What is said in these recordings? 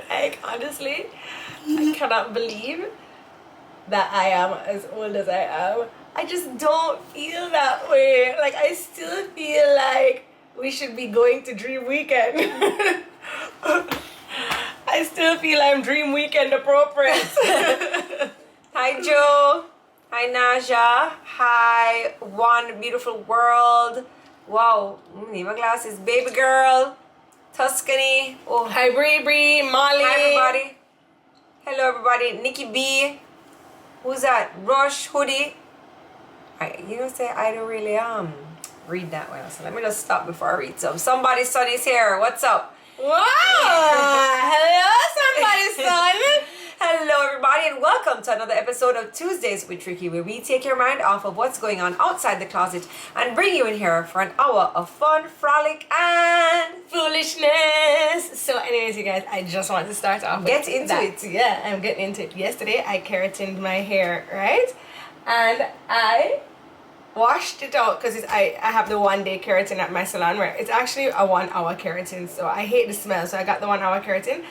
Like, honestly, I cannot believe that I am as old as I am. I just don't feel that way. Like, I still feel like we should be going to Dream Weekend. I still feel I'm Dream Weekend appropriate. Hi, Joe. Hi, Naja. Hi, One Beautiful World. Wow, need my glasses. Baby Girl. Tuscany. Oh, Hi, Bree, Molly. hi, everybody. Hello, everybody. Nikki B. Who's that? Rush Hoodie. You know, say I don't really read that well. So let me just stop before I read some. Somebody's son is here. What's up? Wow! Hello, somebody's son. Hello, everybody, and welcome to another episode of Tuesdays with Tricky, where we take your mind off of what's going on outside the closet and bring you in here for an hour of fun, frolic, and foolishness. So, anyways, you guys, I just want to start off. Get into that. it. Yeah, I'm getting into it. Yesterday, I keratined my hair, right? And I washed it out because I have the 1 day keratin at my salon where it's actually a 1 hour keratin, so I hate the smell, so I got the 1 hour keratin.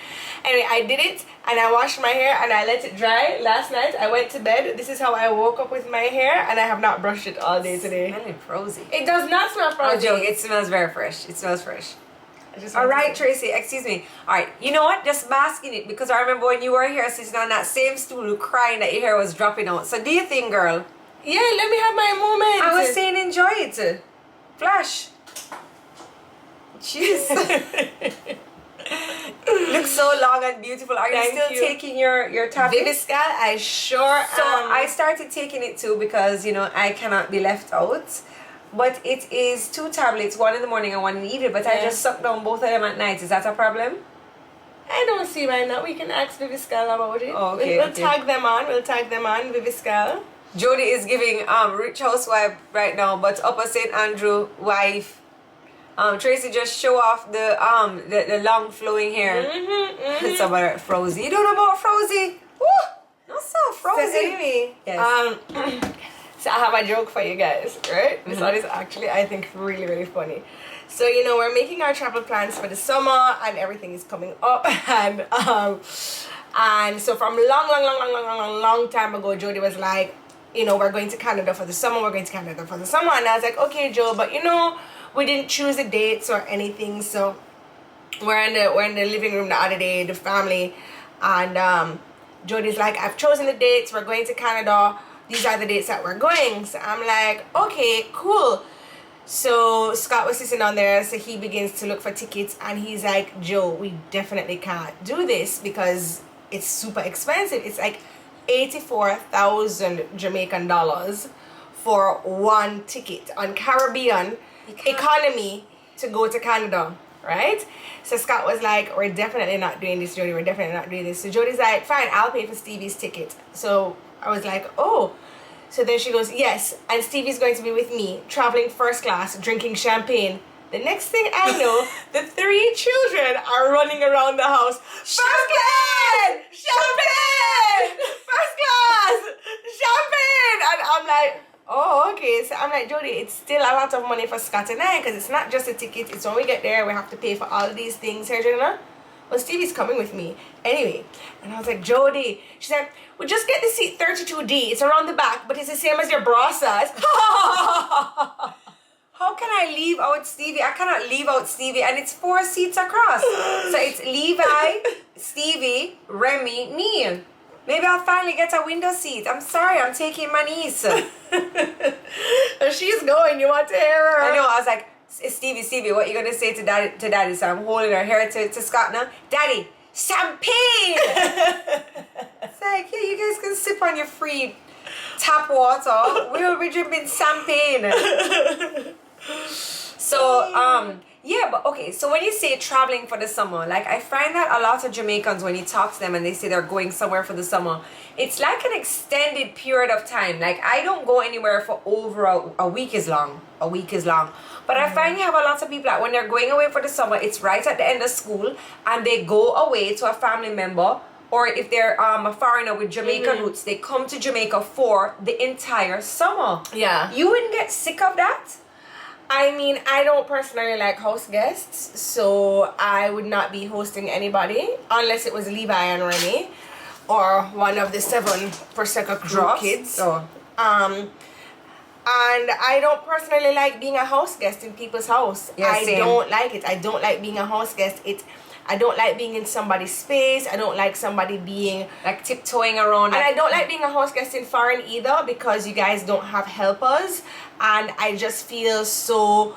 Anyway, I did it and I washed my hair and I let it dry last night. I went to bed. This is how I woke up with my hair, and I have not brushed it all day today. smelling frozy. It does not smell I'm frozen. joking. It smells very fresh. It smells fresh. All All right, Tracy, excuse me. All right, you know what? Just bask in it, because I remember when you were here sitting on that same stool crying that your hair was dropping out. So do you think, girl? Yeah, let me have my moment. I was saying enjoy it. Flash. Jeez. Looks so long and beautiful. Are you Thank still you. taking your tablets? Viviscal, I sure So am. I started taking it too because, you know, I cannot be left out. But it is 2 tablets, 1 in the morning and 1 in the evening. But I Yeah. just suck down both of them at night. Is that a problem? I don't see why not. We can ask Viviscal about it. Oh, okay, We'll okay. tag them on. We'll tag them on, Viviscal. Jodi is giving rich housewife right now, but Upper St. Andrew wife. Tracy just show off the long flowing hair. It's about Frozy. You don't know about Frozy? Woo! Not so Frozy. So anyway, Yes. so I have a joke for you guys, right? This one is actually, I think, really, really funny. So, you know, we're making our travel plans for the summer and everything is coming up. And so from long time ago, Jodi was like, you know, we're going to Canada for the summer. And I was like, okay, Joe, but you know, we didn't choose the dates or anything. So we're in the living room the other day, the family, and Jodi's like, I've chosen the dates. We're going to Canada. These are the dates that we're going. So I'm like, okay, cool. So Scott was sitting on there, so he begins to look for tickets, and he's like, Joe, we definitely can't do this because it's super expensive. It's like 84,000 Jamaican dollars for 1 ticket on Caribbean economy to go to Canada, right? So Scott was like, we're definitely not doing this, Jodi. We're definitely not doing this. So Jodi's like, fine, I'll pay for Stevie's ticket. So I was like, oh. So then she goes, yes, and Stevie's going to be with me, traveling first class, drinking champagne. The next thing I know, the 3 children are running around the house. Champagne! Champagne! First class! Champagne! And I'm like, oh, okay. So I'm like, Jodi, it's still a lot of money for Scott and I, because it's not just a ticket. It's when we get there, we have to pay for all of these things here, you know? Well, Stevie's coming with me. Anyway, and I was like, Jodi. She said, well, just get the seat 32D. It's around the back, but it's the same as your bra size. How can I leave out Stevie? I cannot leave out Stevie, and it's 4 seats across. So it's Levi, Stevie, Remy, me. Maybe I'll finally get a window seat. I'm sorry, I'm taking my niece. She's going. You want to hear her? I know. I was like, Stevie, what you gonna say to daddy? So I'm holding her hair to Scott now. Daddy, champagne. It's like, yeah, you guys can sip on your free tap water. We will be drinking champagne. So yeah, but okay, so when you say traveling for the summer, like I find that a lot of Jamaicans, when you talk to them and they say they're going somewhere for the summer, it's like an extended period of time. Like I don't go anywhere for over a week is long. A week is long. But I find you have a lot of people that when they're going away for the summer, it's right at the end of school and they go away to a family member, or if they're a foreigner with Jamaican roots, they come to Jamaica for the entire summer. Yeah. You wouldn't get sick of that? I mean, I don't personally like house guests, so I would not be hosting anybody unless it was Levi and Remy or one of the 7 Prosecco crew kids. Oh. And I don't personally like being a house guest in people's house. Yeah, I same. don't like it. I don't like being a house guest. I don't like being in somebody's space. I don't like somebody being like tiptoeing around. And I don't like being a house guest in foreign either, because you guys don't have helpers, and I just feel so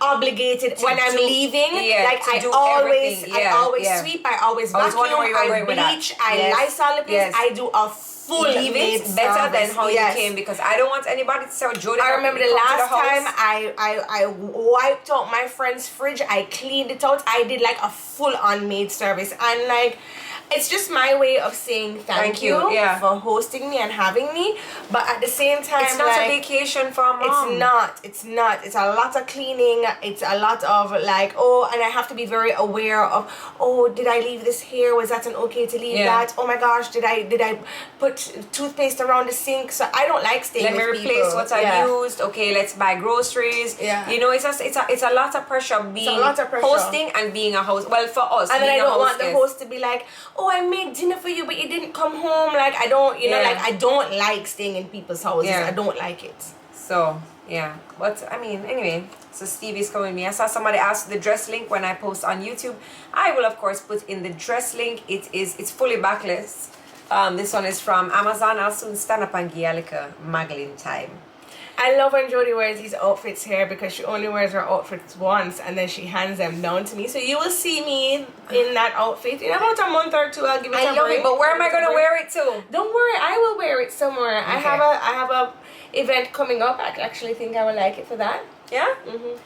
obligated when I'm leaving. Like I always sweep, I always vacuum, I bleach, I Lysol the place, I do a full leave it better than how you came, because I don't want anybody to say, Jodi, I remember the last time I wiped out my friend's fridge, I cleaned it out, I did like a full on maid service, and like it's just my way of saying thank you for hosting me and having me. But at the same time, it's not a vacation for a mom. It's not. It's a lot of cleaning. It's a lot of like, and I have to be very aware of, did I leave this here? Was that an okay to leave that? Oh my gosh, did I put toothpaste around the sink? So I don't like staying with people. Let me replace what I used. Okay, let's buy groceries. Yeah. You know, it's a lot of pressure being hosting and being a host. Well, for us, and then I don't want the host to be like, I made dinner for you, but you didn't come home. Like I don't, like I don't like staying in people's houses. I don't like it. So yeah, but I mean, anyway. So Stevie's coming with me. I saw somebody ask the dress link when I post on YouTube. I will of course put in the dress link. It's fully backless. This one is from Amazon. I'll soon stand up and give a little muggling time. I love when Jodi wears these outfits here, because she only wears her outfits once and then she hands them down to me. So you will see me in that outfit in about a month or 2. I'll give it a break. I love it, but where am I going to wear it to? Don't worry, I will wear it somewhere. Okay. I have a event coming up. I actually think I would like it for that. Yeah?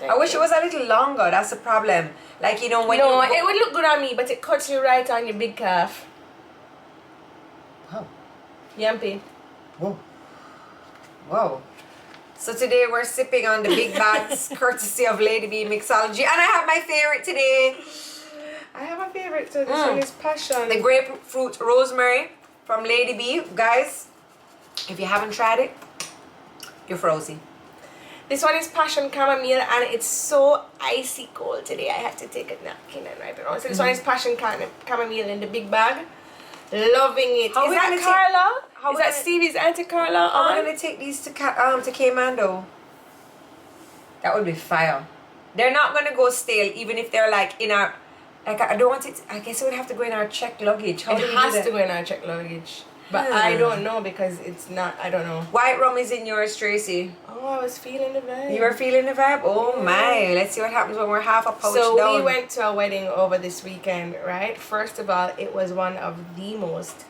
I wish it was a little longer. That's the problem. Like, you know, when it would look good on me, but it cuts you right on your big calf. Wow. Yampy. Whoa. So today we're sipping on the big bags courtesy of Lady B Mixology, and I have my favorite today. I have a favorite too. This one is Passion. The grapefruit rosemary from Lady B. Guys, if you haven't tried it, you're frozen. This one is Passion Chamomile, and it's so icy cold today. I had to take a napkin and wipe it on. So this one is Passion Chamomile in the big bag. Loving it. Is that Carla? Is that Stevie's Auntie Carla? How am I gonna take these to K-Mando? That would be fire. They're not gonna go stale, even if they're like in our, like I don't want it. I guess it would have to go in our checked luggage. How it has to go in our checked luggage. But I don't know, because it's not. I don't know. White rum is in yours, Tracy. Oh, I was feeling the vibe. You were feeling the vibe? Oh my. Let's see what happens when we're half a pouch down. So we went to a wedding over this weekend, right? First of all, it was one of the most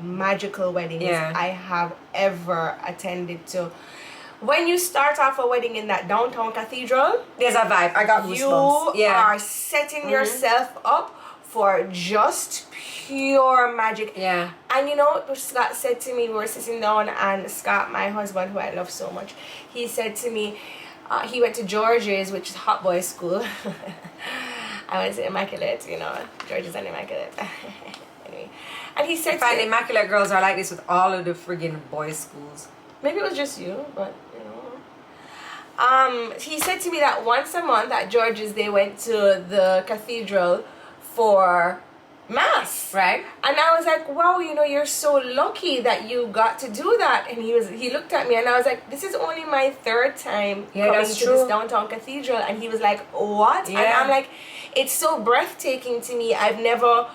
magical weddings I have ever attended to. When you start off a wedding in that downtown cathedral, there's a vibe. I got goosebumps. You are setting yourself up for just pure magic. Yeah. And you know what Scott said to me? We were sitting down, and Scott, my husband, who I love so much, he said to me, he went to George's, which is hot boy school. I went to Immaculate, you know, George's and Immaculate. Anyway. And he said, I find Immaculate girls are like this with all of the friggin' boys' schools. Maybe it was just you, but you know. He said to me that once a month at George's they went to the cathedral for mass, right? And I was like, wow, you know, you're so lucky that you got to do that. And he looked at me, and I was like, this is only my 3rd time coming to this downtown cathedral. And he was like, what? And I'm like, it's so breathtaking to me. I've never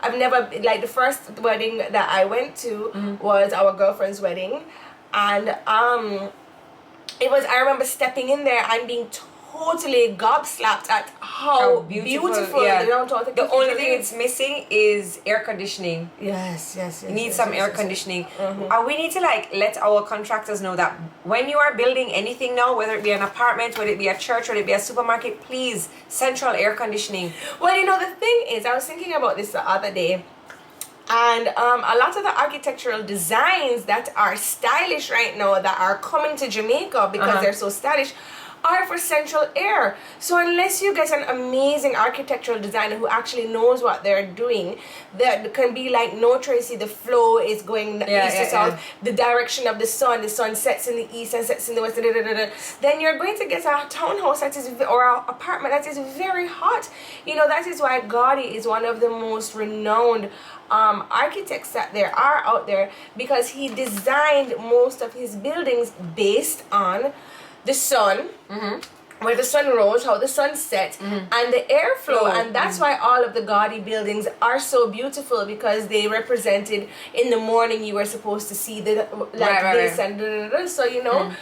like, the first wedding that I went to was our girlfriend's wedding, and it was, I remember stepping in there and being totally gobslapped at how beautiful the downtown cathedral. The only thing it's missing is air conditioning. Yes. You need some air conditioning. We need to like let our contractors know that when you are building anything now, whether it be an apartment, whether it be a church, whether it be a supermarket, please, central air conditioning. Well, you know, the thing is, I was thinking about this the other day, and a lot of the architectural designs that are stylish right now, that are coming to Jamaica because they're so stylish, are for central air. So unless you get an amazing architectural designer who actually knows what they're doing, that can be like, no, Tracy, the flow is going east to south, the direction of the sun sets in the east and sets in the west, then you're going to get a townhouse that is, or an apartment that is very hot. You know, that is why Gaudi is one of the most renowned architects that there are out there, because he designed most of his buildings based on the sun, where the sun rose, how the sun set, and the airflow. And that's why all of the Gaudi buildings are so beautiful, because they represented, in the morning you were supposed to see the this and so, you know,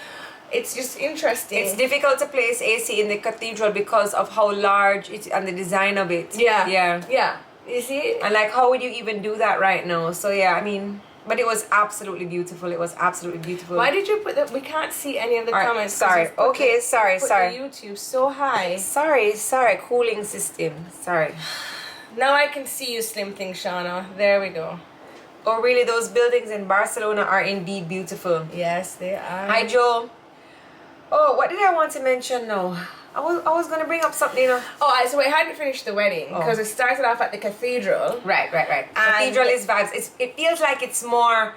it's just interesting. It's difficult to place AC in the cathedral because of how large it and the design of it. Yeah. You see? And like, how would you even do that right now? So yeah, I mean, but it was absolutely beautiful. It was absolutely beautiful. Why did you put that? We can't see any of the comments. Sorry. Okay, sorry. The YouTube so high. Sorry. Cooling system. Sorry. Now I can see you, Slim Thing, Shauna. There we go. Oh, really? Those buildings in Barcelona are indeed beautiful. Yes, they are. Hi, Joe. Oh, what did I want to mention now? I was gonna bring up something. You know. Oh, so we hadn't finished the wedding because it started off at the cathedral. Right. Cathedral is vibes. It feels like it's more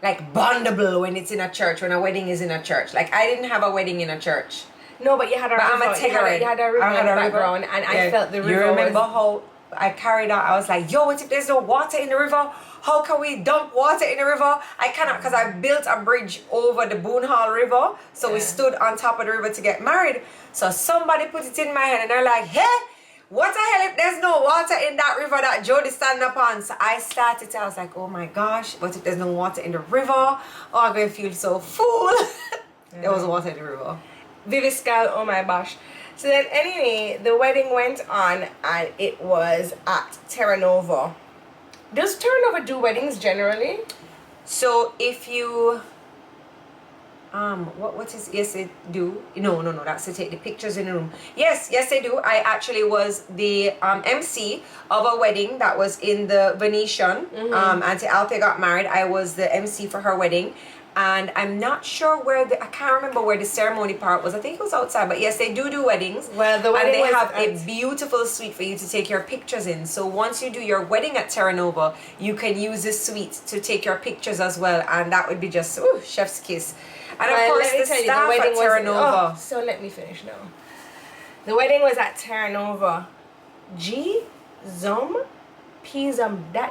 like bondable when it's in a church, when a wedding is in a church. Like, I didn't have a wedding in a church. No, but you had a river. You had a river in the background, and I felt the river. You remember how I carried out? I was like, yo, what if there's no water in the river? How can we dump water in the river? I cannot, because I built a bridge over the Boone Hall River. So we stood on top of the river to get married. So somebody put it in my head and they're like, hey, what the hell if there's no water in that river that Jodi standing upon? So I started, I was like, oh my gosh, what if there's no water in the river? Oh, I'm going to feel so full. There was water in the river. Viviscal, oh my gosh. So then anyway, the wedding went on and it was at Terra Nova. Does Terra Nova do weddings generally? So if you yes they do. No, that's to take the pictures in the room. Yes they do. I actually was the MC of a wedding that was in the Venetian. Auntie Althea got married. I was the MC for her wedding. And I'm not sure I can't remember where the ceremony part was. I think it was outside, but yes, they do weddings. Well, the wedding and they have a beautiful suite for you to take your pictures in. So once you do your wedding at Terra Nova, you can use this suite to take your pictures as well, and that would be just chef's kiss. And of course, the staff at Terra Nova. So let me finish now. The wedding was at Terra Nova. That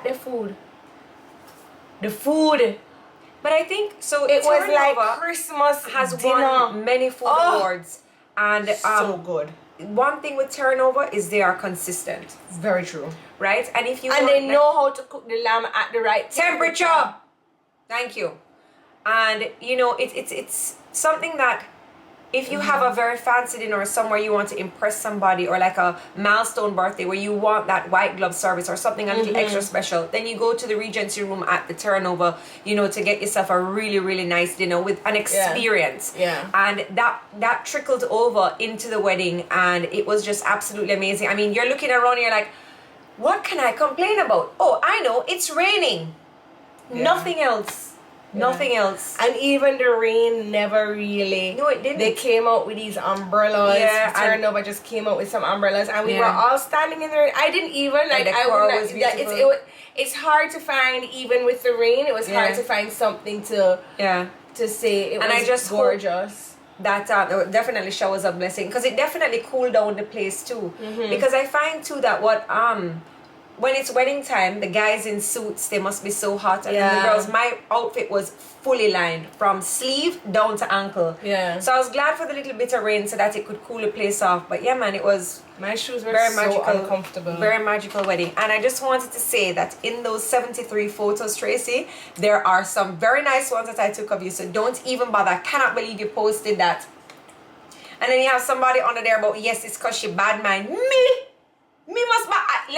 the food. The food. But I think so. It was like Nova Christmas has dinner. won many food awards, and so good. One thing with Terra Nova is they are consistent. Very true. Right, and if you they know how to cook the lamb at the right temperature. Thank you. And you know it's something that if you have a very fancy dinner or somewhere you want to impress somebody, or like a milestone birthday where you want that white glove service or something a little extra special, then you go to the Regency room at the Terra Nova, you know, to get yourself a really, really nice dinner with an experience. Yeah. And that trickled over into the wedding, and it was just absolutely amazing. I mean, you're looking around and you're like, what can I complain about? Oh, I know, it's raining. Yeah. Nothing else. Nothing else. And even the rain never really. No, it didn't. They came out with these umbrellas. Yeah. Terra Nova just came out with some umbrellas, and we were all standing in the rain. I didn't even like. It's hard to find, even with the rain. It was hard to find something to say. It was I just gorgeous. That definitely showers of blessing, because it definitely cooled down the place too. Because I find too that when it's wedding time, the guys in suits, they must be so hot, and then the girls, my outfit was fully lined from sleeve down to ankle. Yeah. So I was glad for the little bit of rain so that it could cool the place off. But yeah, man, it was my shoes were very so magical, uncomfortable. Very magical wedding. And I just wanted to say that in those 73 photos, Tracy, there are some very nice ones that I took of you. So don't even bother. I cannot believe you posted that. And then you have somebody under there about, yes, it's because she bad mind. Let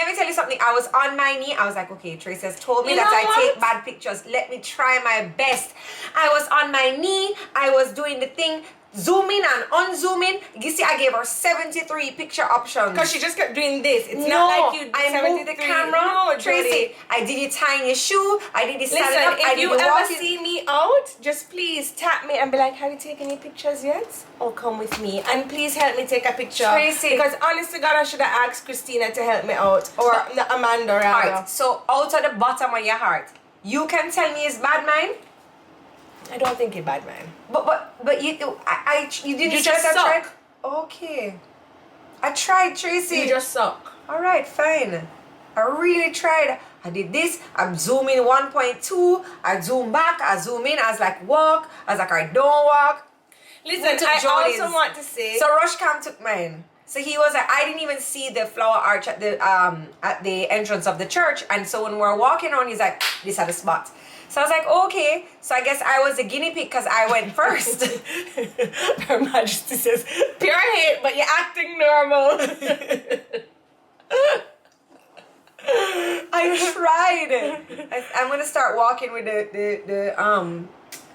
me tell you something. I was on my knee. I was like, okay, Tracy has told me that I take bad pictures. Let me try my best. I was on my knee. I was doing the thing. zoom in and unzoom in. You see, I gave her 73 picture options. Because she just kept doing this. It's No, not like you I moved the camera. No, Tracy, Jodi. I did you tying your shoe. I did you standing Listen, up. I if did you you ever walking. see me out, just please tap me and be like, have you taken any pictures yet? Or come with me. And please help me take a picture. Tracy. Because honest to God, I should have asked Christina to help me out. Or Amanda, rather. Alright, so out of the bottom of your heart, you can tell me it's bad mind. I don't think you're bad, man. But you you didn't You say just that suck. tried? Okay. I tried, Tracy. You just suck. Alright, fine. I really tried. I did this. I'm zooming 1.2. I zoom back. I zoom in. I was like, walk. I was like, I don't walk. Listen, Went to I Jodi's. also want to say... So Rushcam took mine. So he was like, I didn't even see the flower arch at the entrance of the church. And so when we were walking on, he's like, this is the spot. So I was like, okay. So I guess I was the guinea pig because I went first. Her Majesty says, pure hate, but you're acting normal. I tried. I'm gonna start walking with the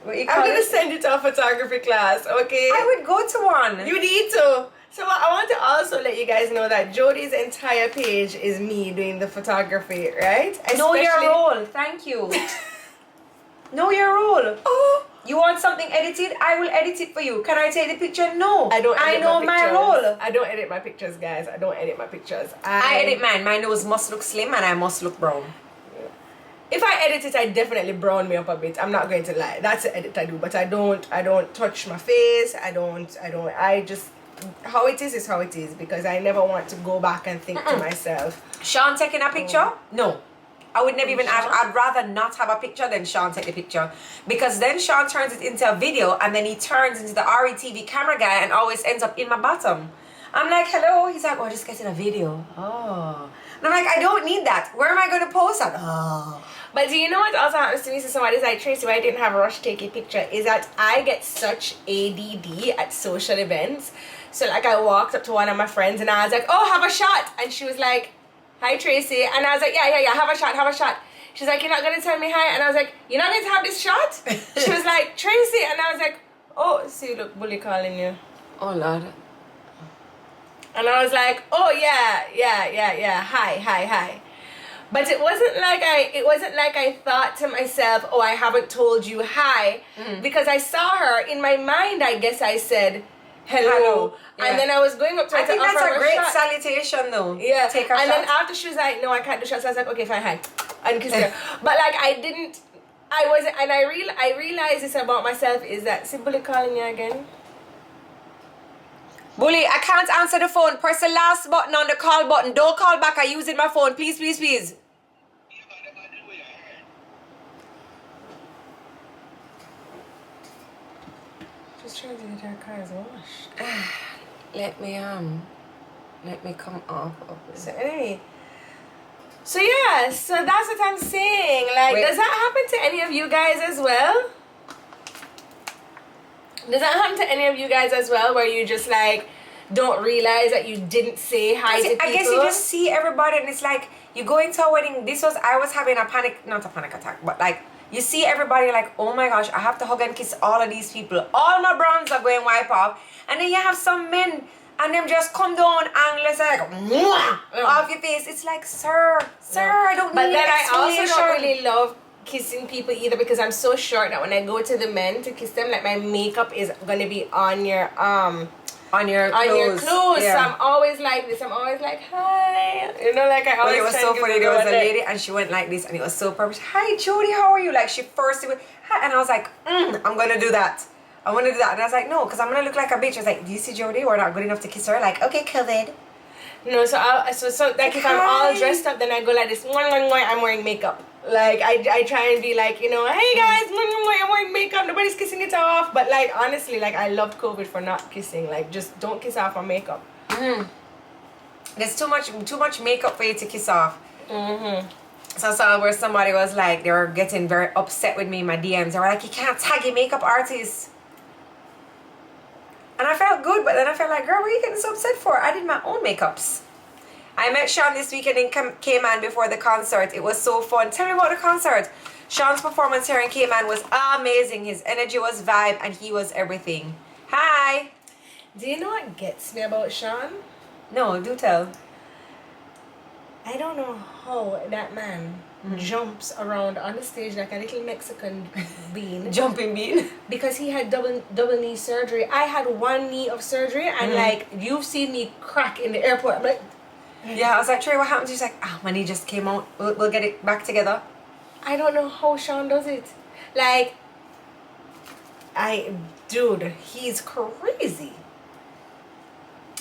what you call I'm gonna it? send you to a photography class, okay? I would go to one. You need to. So I want to also let you guys know that Jodi's entire page is me doing the photography, right? Know your Especially- role. Thank you. Know your role. Oh, You want something edited? I will edit it for you. Can I take the picture? No. I don't. I Edit know my pictures. role. I don't edit my pictures, guys. I don't edit my pictures. I edit mine. My nose must look slim and I must look brown. If I edit it, I definitely brown me up a bit. I'm not going to lie. That's the edit I do. But I don't touch my face. I just, how it is how it is, because I never want to go back and think to myself. Sean taking a picture? No. I would never even I'd rather not have a picture than Sean take the picture. Because then Sean turns it into a video and then he turns into the RETV camera guy and always ends up in my bottom. I'm like, hello? He's like, oh, just getting a video. Oh. And I'm like, I don't need that. Where am I going to post that? Oh. But do you know what also happens to me? So somebody's like, Tracy, why I didn't have a rush take a picture? Is that I get such ADD at social events. So like I walked up to one of my friends and I was like, oh, have a shot. And she was like, hi, Tracy. And I was like, yeah, have a shot. She's like, you're not going to tell me hi? And I was like, you're not going to have this shot? She was like, Tracy. And I was like, oh, see, look, Bully calling you. Oh, Lord. And I was like, oh, yeah, hi. But it wasn't like I thought to myself, oh, I haven't told you hi. Because I saw her. In my mind, I guess I said, hello. Yeah. And then I was going up to her I think to offer that's her a great shot. salutation, though. Yeah. Take a shot. And then after she was like, no, I can't do shots. I was like, okay, fine, hi. And kissed her. But like I realized this about myself is that, see Bully calling you again? Bully, I can't answer the phone. Press the last button on the call button. Don't call back. I'm using my phone. Please. Just trying to get her cars washed. Let me come off of this. So anyway. So yeah, so that's what I'm saying. Like, Wait. does that happen to any of you guys as well? Does that happen to any of you guys as well, where you just like don't realize that you didn't say hi to people? I guess you just see everybody and it's like you go into a wedding. I was having not a panic attack, but like you see everybody like, oh my gosh, I have to hug and kiss all of these people. All my brands are going wipe off. And then you have some men and them just come down and let's say like off your face. It's like, sir, I don't But need then I also explanation. don't really love kissing people either, because I'm so short that when I go to the men to kiss them, like my makeup is gonna be on your clothes. Yeah. So I'm always like this. I'm always like, hi. You know, like I But always it was try so to give funny. There was a everyone lady and she went like this and it was so perfect. Hi, Jodi, how are you? Like she first went, hi. And I was like, I'm going to do that. I want to do that. And I was like, no, because I'm going to look like a bitch. I was like, do you see Jodi? We're not good enough to kiss her. Like, okay, COVID. No, so like if I'm all dressed up, then I go like this. I'm wearing makeup. Like I try and be like, you know, hey guys, I'm wearing makeup. Nobody's kissing it off. But like honestly, like I love COVID for not kissing. Like just don't kiss off my makeup. There's too much makeup for you to kiss off. So I saw where somebody was like, they were getting very upset with me in my DMs. They were like, you can't tag your makeup artist. And I felt good, but then I felt like, girl, what are you getting so upset for? I did my own makeups. I met Sean this weekend in Cayman before the concert. It was so fun. Tell me about the concert. Sean's performance here in Cayman was amazing. His energy was vibe and he was everything. Hi. Do you know what gets me about Sean? No, do tell. I don't know how that man jumps around on the stage like a little Mexican bean. Jumping bean. Because he had double knee surgery. I had one knee of surgery, and like you've seen me crack in the airport. I'm like, Yeah, I was like, Trey, what happened? She's like, my knee just came out. We'll get it back together. I don't know how Sean does it. Like, dude, he's crazy.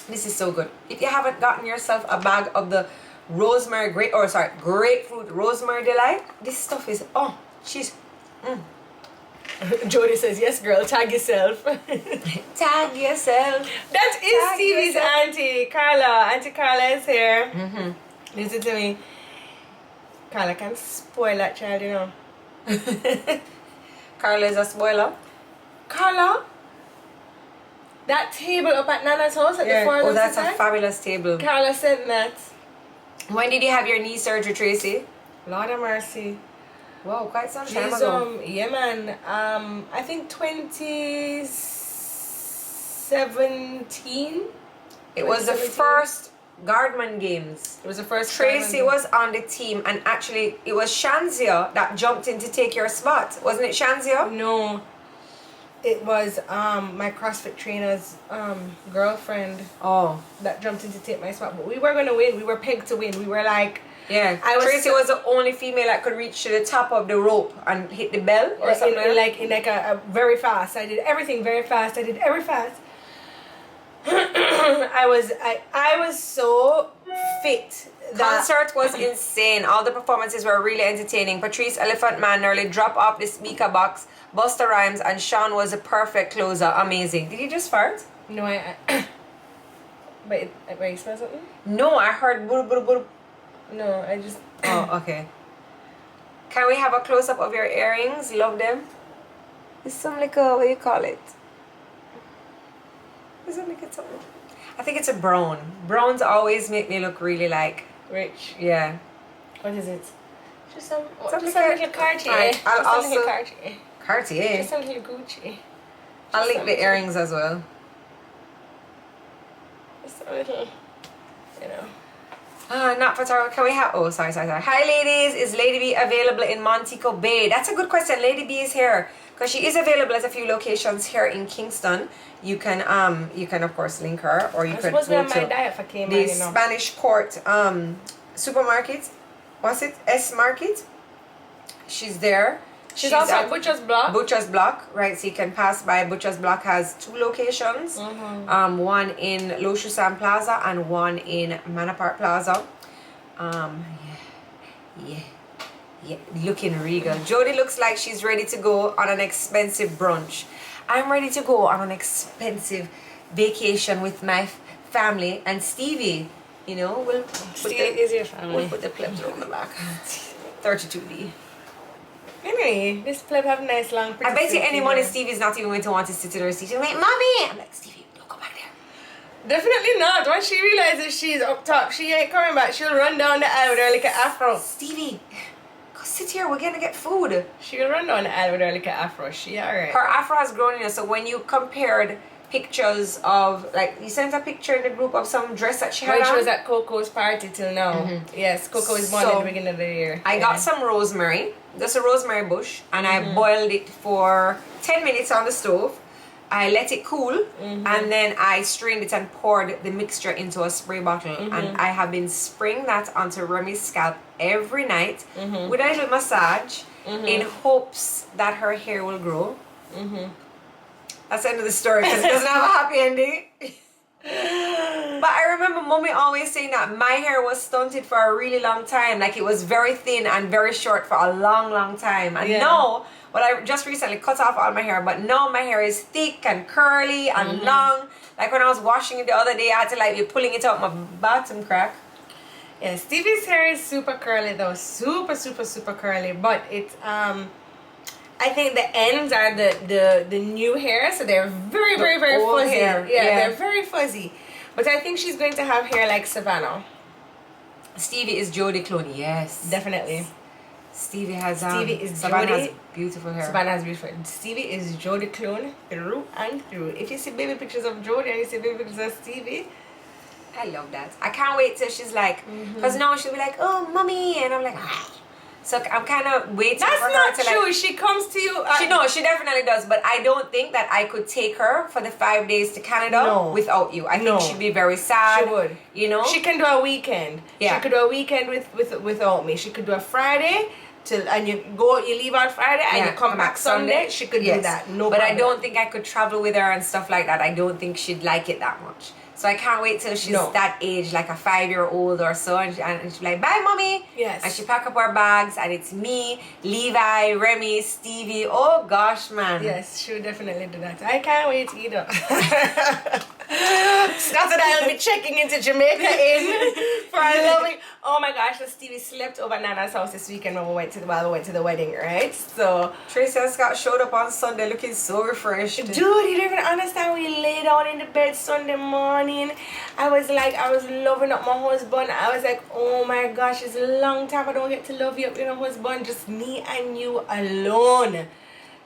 This is so good. If you haven't gotten yourself a bag of the grapefruit rosemary delight, this stuff is she's Jodi says, yes, girl, tag yourself. tag yourself. That is Tag Stevie's yourself. auntie, Carla. Auntie Carla is here. Mm-hmm. Listen to me. Carla can spoil that child, you know. Carla is a spoiler. Carla, that table up at Nana's house at the farm. Oh, that's a fabulous table. Carla sent that. When did you have your knee surgery, Tracy? Lord of mercy. Wow, quite some time She's, ago. yeah, man. I think 2017. It was the 2017. first Gardman Games. It was the first. Tracy was on the team, and actually, it was Shanzia that jumped in to take your spot. Wasn't it Shanzia? No. It was my CrossFit trainer's girlfriend that jumped in to take my spot. But we were gonna win. We were pegged to win. We were like, Tracy was the only female that could reach to the top of the rope and hit the bell or something. In a very fast. I did everything very fast. I did every fast. I was so fit. Concert was insane. All the performances were really entertaining. Patrice Elephant Man nearly dropped off the speaker box. Busta Rhymes and Sean was a perfect closer. Amazing. Did you just fart? No, Wait, you smell something? No, I heard boo boo boo. No, I just. Oh, okay. Can we have a close up of your earrings? Love them. It's some like what do you call it? Is it like something? I think it's a brown. Browns always make me look really like Rich. Yeah. What is it? Just some Something little Cartier. Right, I'll Just a little also- Cartier. Cartier. Just a little Gucci. I'll link the something. earrings as well. Just a little, you know. Not for Tara. Can we have? Oh, sorry. Hi, ladies. Is Lady B available in Montego Bay? That's a good question. Lady B is here because she is available at a few locations here in Kingston. You can of course link her, or you I'm could supposed to be go on my to diet for Cayman, the you know. Spanish Court supermarket. What's it? S Market. She's there. She's also at at Butcher's Block. Butcher's Block, right? So you can pass by. Butcher's Block has 2 locations. One in Loshusan Plaza and one in Manor Park Plaza. Yeah. Looking regal. Jodi looks like she's ready to go on an expensive brunch. I'm ready to go on an expensive vacation with my family and Stevie. You know, we'll put is your family. We'll put the plebs on the back. 32D. Anyway, this pleb have nice long. I bet you any money Stevie's not even going to want to sit in her seat. She'll be like, Mommy! I'm like, Stevie, don't go back there. Definitely not. Once she realizes she's up top, she ain't coming back. She'll run down the aisle with her like an afro. Stevie, go sit here. We're going to get food. She'll run down the aisle with her like an afro. She alright. Her afro has grown in her. So when you compared pictures of, like, you sent a picture in the group of some dress that she had When on. she was at Coco's party till now. Yes, Coco was born at the beginning of the year. I got some rosemary. That's a rosemary bush. And I boiled it for 10 minutes on the stove. I let it cool. And then I strained it and poured the mixture into a spray bottle. And I have been spraying that onto Remy's scalp every night with a little massage in hopes that her hair will grow. That's the end of the story because it doesn't have a happy ending. But I remember Mommy always saying that my hair was stunted for a really long time. Like it was very thin and very short for a long time. And now, well, I just recently cut off all my hair, but now my hair is thick and curly and long. Like when I was washing it the other day, I had to like be pulling it out my bottom crack. Yeah, Stevie's hair is super curly though. Super curly. But it's I think the ends are the new hair, so they're very old fuzzy. hair. Yeah, Yeah. they're very fuzzy. But I think she's going to have hair like Savannah. Stevie is Jodi clone. Yes. Definitely. Stevie has Stevie is Savannah Jodi. has beautiful hair. Savannah has beautiful. Stevie is Jodi clone through and through. If you see baby pictures of Jodi and you see baby pictures of Stevie, I love that. I can't wait till she's like, because now she'll be like, oh, mommy, and I'm like, ah. So I'm kind of waiting that's for her not to true. like. She comes to you. She definitely does, but I don't think that I could take her for the 5 days to Canada without you. I think she'd be very sad. She would. You know? She can do a weekend. Yeah. She could do a weekend without me. She could do a Friday and you leave on Friday and you come back Sunday. She could do that. No but problem. I don't think I could travel with her and stuff like that. I don't think she'd like it that much. So I can't wait till she's that age, like a 5-year-old or so, and she's like, bye, mommy. Yes. And she pack up our bags, and it's me, Levi, Remy, Stevie. Oh gosh, man. Yes, she would definitely do that. I can't wait either. Started I'll be checking into Jamaica in for a loving. Oh my gosh, so Stevie slept over Nana's house this weekend when we went to the wedding, right? So Tracy and Scott showed up on Sunday looking so refreshed. dude, you don't even understand. We lay down in the bed Sunday morning. I was loving up my husband. I was like, oh my gosh, it's a long time I don't get to love you up with my husband. Just me and you alone.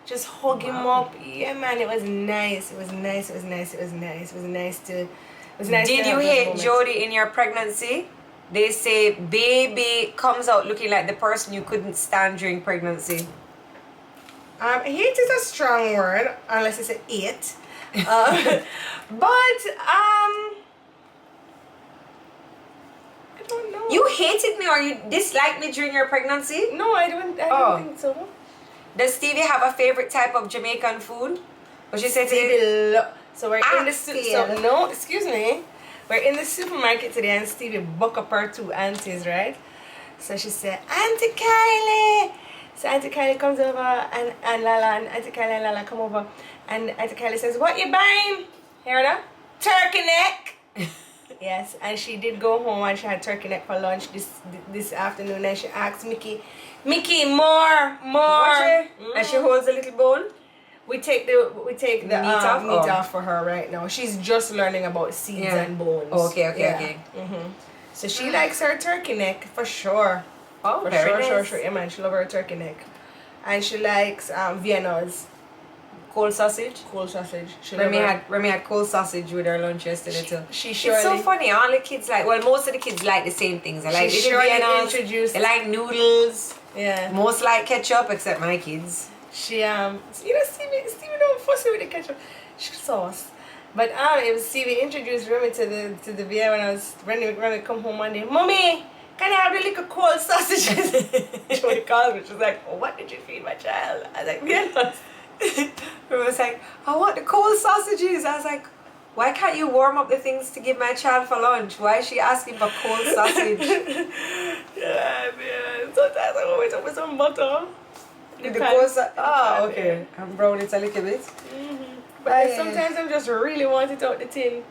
Just hug him up. Yeah, man, it was nice. It was nice. It was nice. It was nice. It was nice to. It was nice. Did you hate Jodi in your pregnancy? They say baby comes out looking like the person you couldn't stand during pregnancy. Hate is a strong word, unless it's an it. But I don't know. You hated me or you disliked me during your pregnancy? No, I don't think so. Does Stevie have a favorite type of Jamaican food? What she said to you? Stevie so we're in the no, excuse me. We're in the supermarket today and Stevie buck up her 2 aunties, right? So she said, Auntie Kylie. So Auntie Kylie comes over and Lala and Auntie Kylie and Lala come over and Auntie Kylie says, what you buying? Hear that? Turkey neck. Yes, and she did go home and she had turkey neck for lunch this afternoon and she asked Mickey, more. And she holds a little bone. We take the meat off for her right now. She's just learning about seeds and bones. Okay. So she likes her turkey neck for sure. Oh, for very nice. sure. Yeah, man, she loves her turkey neck, and she likes Vienna's cold sausage. Remy had cold sausage with her lunch yesterday too. She surely. It's so funny. All the kids most of the kids like the same things. They like Vienna's. They like noodles. Yeah. Most like ketchup except my kids. She Stevie don't fuss with the ketchup sauce. But it was Stevie introduced Remy to the beer when I was Remy come home one day. Mommy, can I have the little cold sausages? Jodi called me. She was like, oh, what did you feed my child? I was like, yes. Remy was like, I want the cold sausages. I was like, why can't you warm up the things to give my child for lunch? Why is she asking for cold sausage? Yeah. Sometimes I always up with some butter. Okay. And brown it a little bit. But sometimes I just really want it out the tin.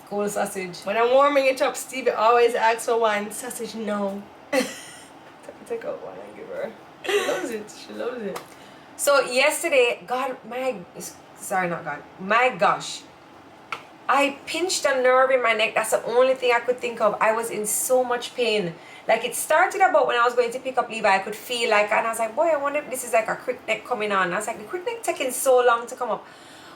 Cold sausage. When I'm warming it up, Stevie always asks for one. Sausage, no. Take out one and give her. She loves it. So yesterday, my gosh. I pinched a nerve in my neck. That's the only thing I could think of. I was in so much pain. Like it started about when I was going to pick up Levi, I could feel like, and I was like, boy, I wonder if this is like a quick neck coming on. And I was like, the quick neck taking so long to come up.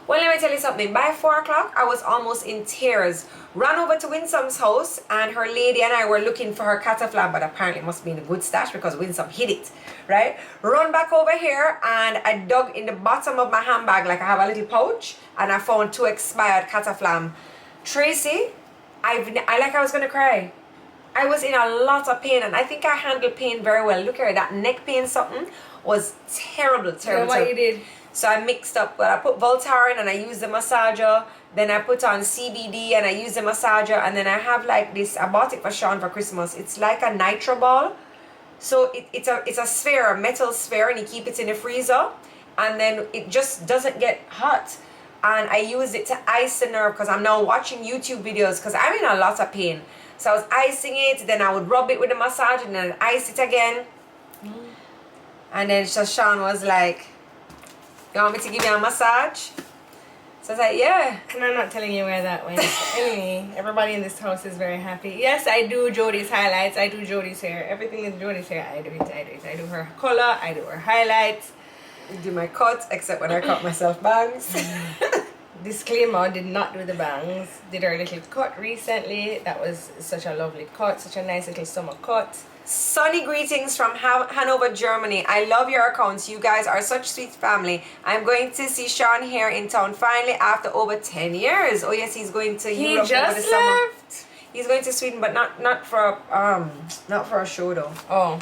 Well, let me tell you something. By 4 o'clock, I was almost in tears. Ran over to Winsome's house, and her lady and I were looking for her cataflam, but apparently it must be in a good stash because Winsome hid it, right? Run back over here, and I dug in the bottom of my handbag, like I have a little pouch, and I found 2 expired cataflam. Tracy, I was gonna cry. I was in a lot of pain, and I think I handled pain very well. Look here, that neck pain something was terrible. Yeah, what you did? So I mixed up, I put Voltaren and I used the massager. Then I put on CBD and I used the massager. And then I have like this, I bought it for Sean for Christmas. It's like a nitro ball. So it's a sphere, a metal sphere, and you keep it in the freezer. And then it just doesn't get hot. And I use it to ice the nerve because I'm now watching YouTube videos because I'm in a lot of pain. So I was icing it, then I would rub it with the massage and then ice it again. And then Sean was like, you want me to give you a massage? So I was like, yeah. And I'm not telling you where that went. Anyway, everybody in this house is very happy. Yes, I do Jodi's highlights. I do Jodi's hair. Everything is Jodi's hair. I do it. I do her color. I do her highlights. I do my cut, except when I cut myself bangs. Disclaimer, did not do the bangs. Did her little cut recently. That was such a lovely cut. Such a nice little summer cut. Sunny greetings from Hanover, Germany. I love your accounts. You guys are such sweet family. I'm going to see Sean here in town finally after over 10 years. Oh yes, he's going to Europe over the summer. Left. He's going to Sweden, but not for a show though. Oh.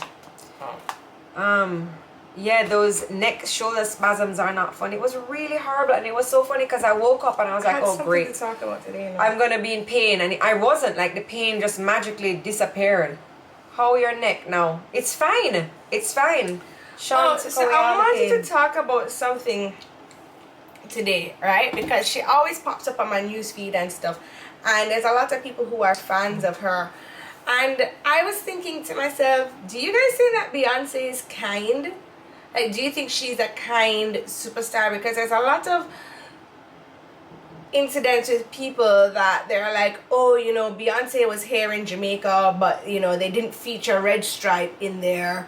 Yeah, those neck shoulder spasms are not fun. It was really horrible, and it was so funny because I woke up and I was like, oh great, to talk about today, I'm gonna be in pain, and I wasn't. Like the pain just magically disappeared. How your neck now? It's fine. It's fine. Sean, so I wanted to talk about something today, right? Because she always pops up on my newsfeed and stuff, and there's a lot of people who are fans of her. And I was thinking to myself, do you guys think that Beyonce is kind? Like, do you think she's a kind superstar? Because there's a lot of incidents with people that they're like, oh, you know, Beyonce was here in Jamaica, but, you know, they didn't feature Red Stripe in there.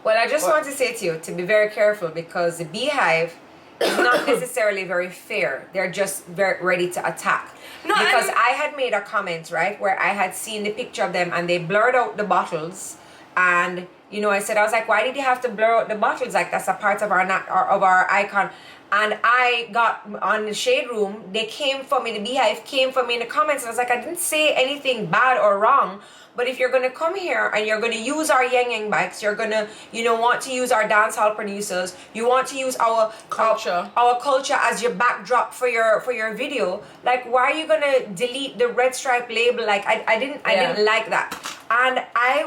Well, I just want to say to you to be very careful, because the Beehive is not necessarily very fair. They're just very ready to attack. No, because I had made a comment, right, where I had seen the picture of them and they blurred out the bottles, and you know, I was like, why did you have to blur out the bottles? Like, that's a part of our icon. And I got on the Shade Room, they came for me, the Beehive came for me in the comments, and I was like, I didn't say anything bad or wrong, but if you're going to come here and you're going to use our Yang Yang bikes, you're going to, you know, want to use our dancehall producers, you want to use our culture as your backdrop for your video, like, why are you going to delete the Red Stripe label? Like, I didn't like that. And I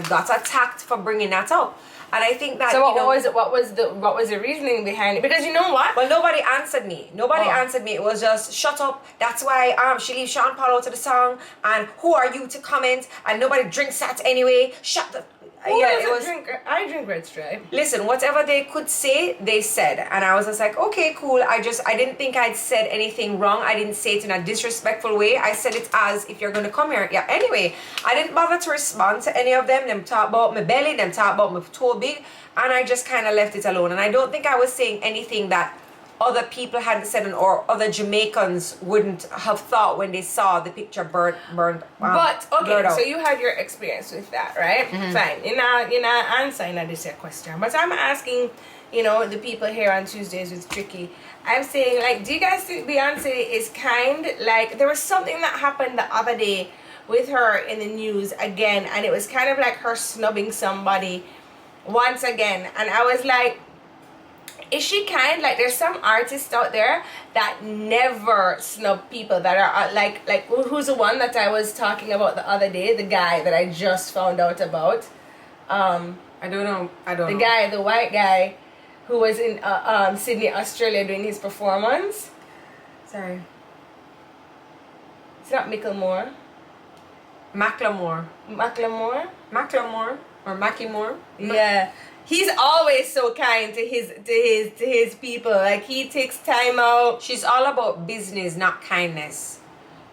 got attacked for bringing that up. And I think that, so what was the reasoning behind it? Because you know what? Well, nobody answered me. Answered me. It was just, shut up. That's why she leaves Sean Paul out of the song. And who are you to comment? And nobody drinks that anyway. Shut the... I drink Red Stripe. Listen, whatever they could say, they said. And I was just like, okay, cool. I didn't think I'd said anything wrong. I didn't say it in a disrespectful way. I said it as, if you're going to come here. Yeah, anyway, I didn't bother to respond to any of them. Them talk about my belly, them talk about my toe big. And I just kind of left it alone. And I don't think I was saying anything that other people hadn't said, or other Jamaicans wouldn't have thought when they saw the picture burned. But okay, so you had your experience with that, right? Mm-hmm. Fine. You're not answering this question, but I'm asking, you know, the people here on Tuesdays with Tricky. I'm saying, like, do you guys think Beyonce is kind? Like, there was something that happened the other day with her in the news again, and it was kind of like her snubbing somebody once again, and I was like, is she kind? Like, there's some artists out there that never snub people, that are like who's the one that I was talking about the other day? The guy that I just found out about. I don't know. The guy, the white guy, who was in Sydney, Australia, doing his performance. Sorry. It's not Macklemore. Or Macklemore. Yeah. He's always so kind to his people. Like, he takes time out. She's all about business, not kindness.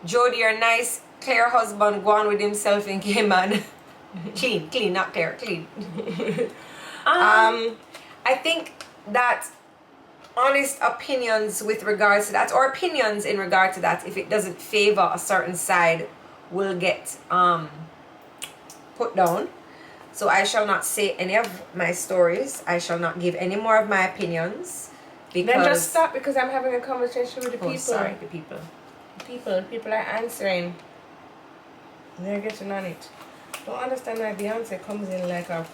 Jodi, your nice, clear husband, go on with himself in Cayman. clean, not clear, clean. I think that honest opinions with regards to that, or opinions in regard to that, if it doesn't favor a certain side, will get put down. So I shall not say any of my stories. I shall not give any more of my opinions. Because... Then just stop, because I'm having a conversation with the people. Sorry, the people. People are answering. They're getting on it. Don't understand why Beyonce comes in like a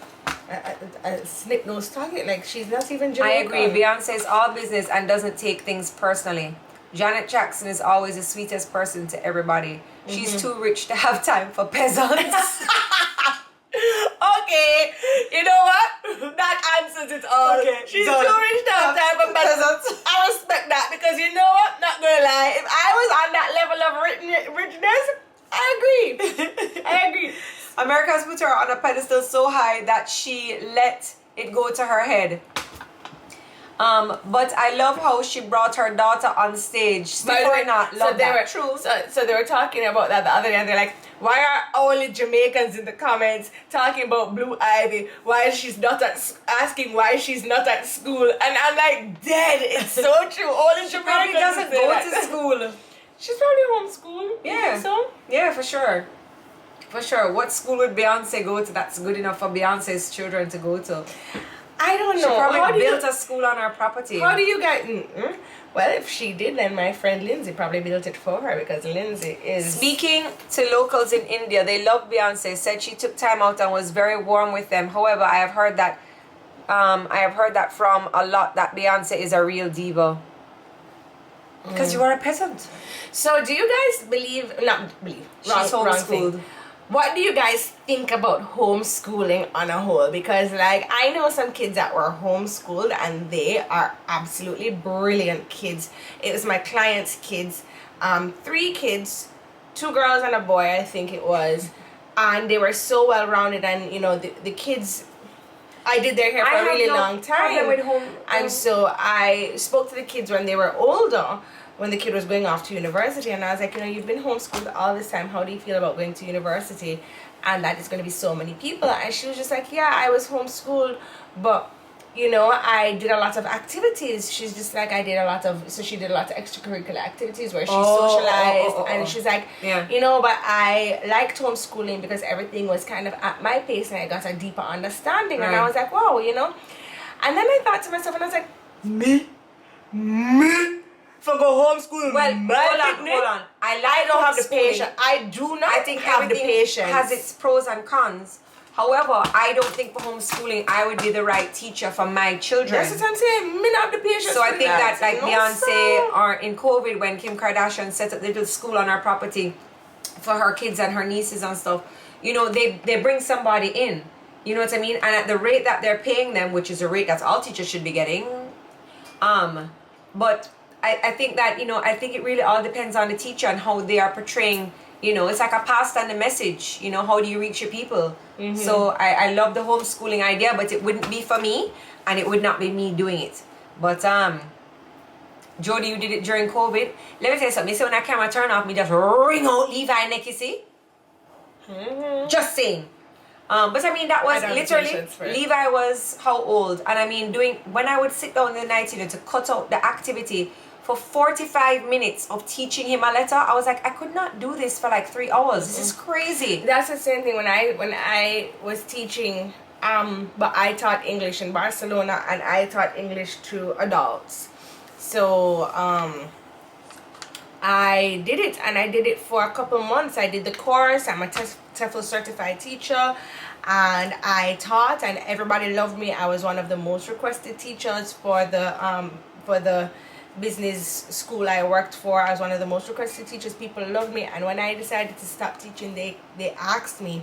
snip nose target. Like, she's not even Jamaican. I agree. Beyonce is all business and doesn't take things personally. Janet Jackson is always the sweetest person to everybody. She's too rich to have time for peasants. Okay, you know what? That answers it all. Okay, she's too rich to have time for peasants. I respect that, because you know what? Not gonna lie, if I was on that level of richness, I agree. America's put her on a pedestal so high that she let it go to her head. But I love how she brought her daughter on stage. Still or not, love that. True. So they were talking about that the other day, and they're like, why are only Jamaicans in the comments talking about Blue Ivy? Why she's not asking why she's not at school? And I'm like, dead. It's so true. Only She Jamaicans probably doesn't say go that. to school. She's probably homeschooled. Yeah. You think so? Yeah, for sure. For sure. What school would Beyonce go to that's good enough for Beyonce's children to go to? I don't know. She probably built a school on her property. How do you guys... Well, if she did, then my friend Lindsay probably built it for her, because Lindsay is... Speaking to locals in India, they love Beyonce. Said she took time out and was very warm with them. However, I have heard that from a lot that Beyonce is a real diva. Because you are a peasant. So do you guys believe... Not believe. She's wrong homeschooled. thing. What do you guys think about homeschooling on a whole? Because like I know some kids that were homeschooled and they are absolutely brilliant kids. It was my client's kids, 3 kids, 2 girls and a boy, I think it was, and they were so well rounded. And you know the kids, I did their hair for a really long time, and so I spoke to the kids when they were older, when the kid was going off to university, and I was like, you know, you've been homeschooled all this time, how do you feel about going to university, and that is going to be so many people? And she was just like, yeah, I was homeschooled, but you know, I did a lot of activities. She's just like, so she did a lot of extracurricular activities where she socialized, and she's like, yeah, you know, but I liked homeschooling because everything was kind of at my pace and I got a deeper understanding. Right. And I was like, wow, you know. And then I thought to myself, and I was like, me for go homeschool. Well, hold on. I don't have the patience. I do not. I think have the patience. has its pros and cons. However, I don't think for homeschooling I would be the right teacher for my children. That's what I'm saying. Me not have the patience. So I think that like No, Beyonce so. or in COVID when Kim Kardashian set up little school on her property for her kids and her nieces and stuff, you know, they bring somebody in. You know what I mean? And at the rate that they're paying them, which is a rate that all teachers should be getting, but I think that, you know, I think it really all depends on the teacher and how they are portraying, you know, it's like a past and a message, you know, how do you reach your people? Mm-hmm. So I love the homeschooling idea, but it wouldn't be for me and it would not be me doing it. But Jodi, you did it during COVID. Let me tell you something. So when that camera turned off, me just ring out Levi neck, you see? Mm-hmm. Just saying. But I mean, that was literally, Levi was how old? And I mean, when I would sit down in the night, you know, to cut out the activity for 45 minutes of teaching him a letter, I was like, I could not do this for like 3 hours. This is crazy. That's the same thing when I was teaching, but I taught English in Barcelona and I taught English to adults. So, I did it, and I did it for a couple months. I did the course. I'm a TEFL certified teacher, and I taught, and everybody loved me. I was one of the most requested teachers for the business school I worked for. I was one of the most requested teachers. People loved me, and when I decided to stop teaching, they asked me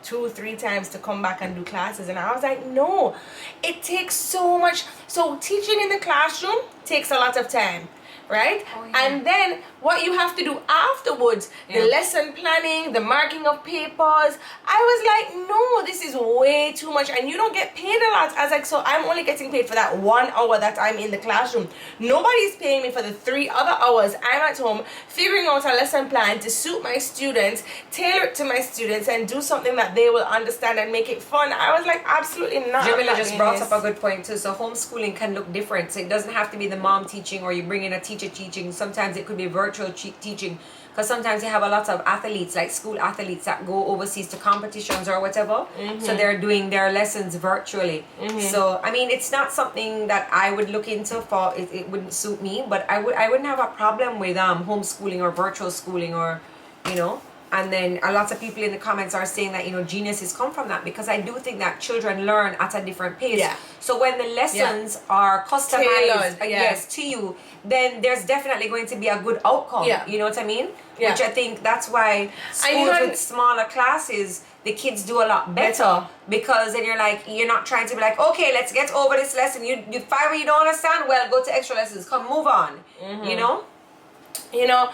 2-3 times to come back and do classes, and I was like, no, it takes so much. So teaching in the classroom takes a lot of time, right? Oh, yeah. And then what you have to do afterwards, the lesson planning, the marking of papers, I was like, no, this is way too much, and you don't get paid a lot. I was like, so I'm only getting paid for that 1 hour that I'm in the classroom. Nobody's paying me for the 3 other hours I'm at home figuring out a lesson plan to suit my students, tailor it to my students, and do something that they will understand and make it fun. I was like, absolutely not. Jamila just brought up a good point too. So homeschooling can look different. So it doesn't have to be the mom teaching or you bring in a teacher teaching. Sometimes it could be virtual teaching, because sometimes you have a lot of athletes, like school athletes, that go overseas to competitions or whatever. So they're doing their lessons virtually. So I mean, it's not something that I would look into for. It wouldn't suit me, but I wouldn't have a problem with homeschooling or virtual schooling, or you know. And then a lot of people in the comments are saying that, you know, geniuses come from that, because I do think that children learn at a different pace. Yeah. So when the lessons are customized, yes, to you, then there's definitely going to be a good outcome. Yeah. You know what I mean? Yeah. Which I think that's why schools with smaller classes, the kids do a lot better, because then you're not trying to be like, okay, let's get over this lesson. You find what you don't understand, well, go to extra lessons. Come, move on. You know?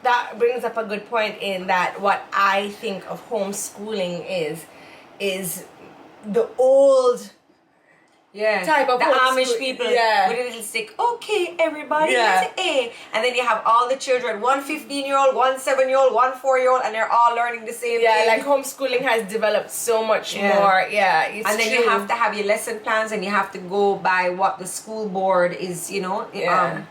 That brings up a good point, in that what I think of homeschooling is the old, Yeah, type of the Amish homeschool- people yeah. with a little stick. Okay, everybody, Yeah. it's A. And then you have all the children, one 15-year-old, one 7-year-old, one 4-year-old, and they're all learning the same Yeah, thing. like homeschooling has developed so much Yeah. more. Yeah, it's And then true. you have to have your lesson plans, and you have to go by what the school board is, Yeah.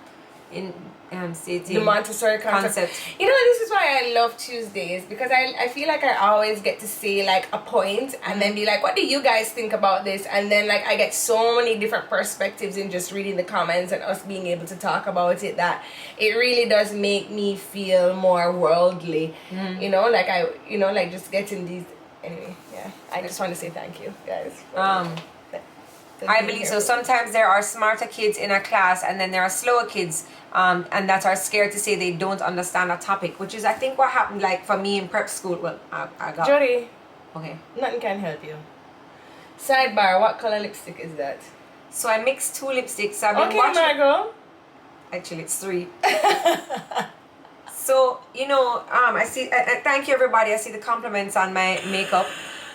stating. The Montessori concept. You know, this is why I love Tuesdays, because I feel like I always get to say like a point and then be like, what do you guys think about this? And then like I get so many different perspectives in just reading the comments and us being able to talk about it, that it really does make me feel more worldly. You know, like like just getting these. Anyway, yeah, I just want to say thank you guys. I believe so. Sometimes there are smarter kids in a class, and then there are slower kids, and that are scared to say they don't understand a topic, which is I think what happened like for me in prep school. Well, I got Jodi, okay. nothing can help you. Sidebar: what color lipstick is that? So I mixed 2 lipsticks. I've been Okay, watching. Margot. Actually, it's 3. So I see. Thank you, everybody. I see the compliments on my makeup.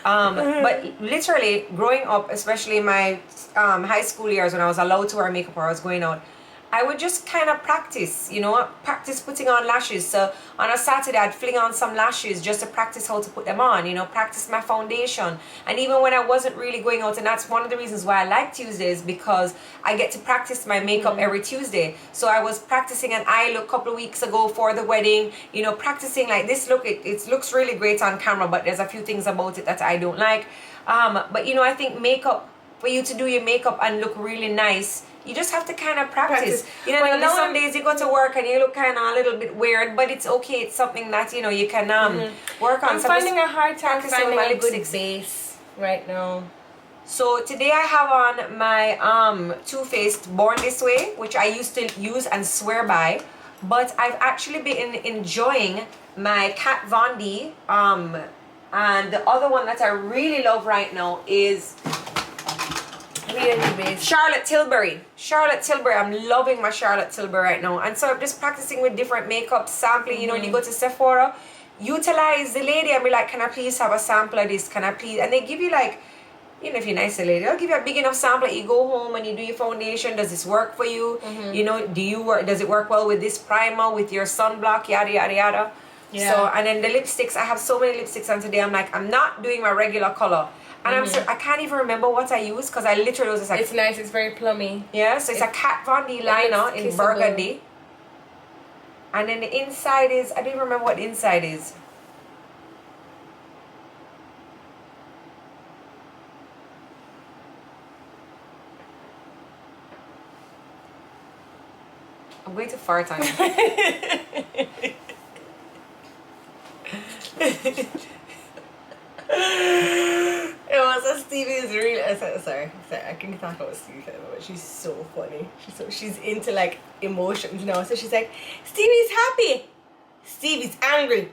But literally, growing up, especially in my high school years when I was allowed to wear makeup or I was going out, I would just kind of practice, practice putting on lashes. So on a Saturday, I'd fling on some lashes just to practice how to put them on, practice my foundation. And even when I wasn't really going out, and that's one of the reasons why I like Tuesdays, because I get to practice my makeup every Tuesday. So I was practicing an eye look a couple of weeks ago for the wedding, practicing like this look. It looks really great on camera, but there's a few things about it that I don't like. But I think makeup, for you to do your makeup and look really nice, you just have to kind of practice. Well, there's some days you go to work and you look kind of a little bit weird, but it's okay. It's something that you can work on. I'm finding a hard time practicing finding my a good lipsticks. base right now. So today I have on my Too Faced Born This Way, which I used to use and swear by, but I've actually been enjoying my Kat Von D. And the other one that I really love right now is Charlotte Tilbury. I'm loving my Charlotte Tilbury right now. And so I'm just practicing with different makeup, sampling. When you go to Sephora, utilize the lady and be like, can I please have a sample of this? Can I please? And they give you like, if you're nice lady, they'll give you a big enough sample. You go home and you do your foundation. Does this work for you? Does it work well with this primer, with your sunblock, yada, yada, yada. Yeah. So, and then the lipsticks, I have so many lipsticks on today. I'm like, I'm not doing my regular color. And I can't even remember what I used, because I literally was just like... It's nice. It's very plummy. Yeah, so it's a Kat Von D liner in burgundy. And then the inside is... I don't even remember what the inside is. I'm going to fart on you. It was a Stevie's really sorry, I can talk about Stevie, but she's so funny. She's into like emotions now. So she's like, Stevie's happy, Stevie's angry.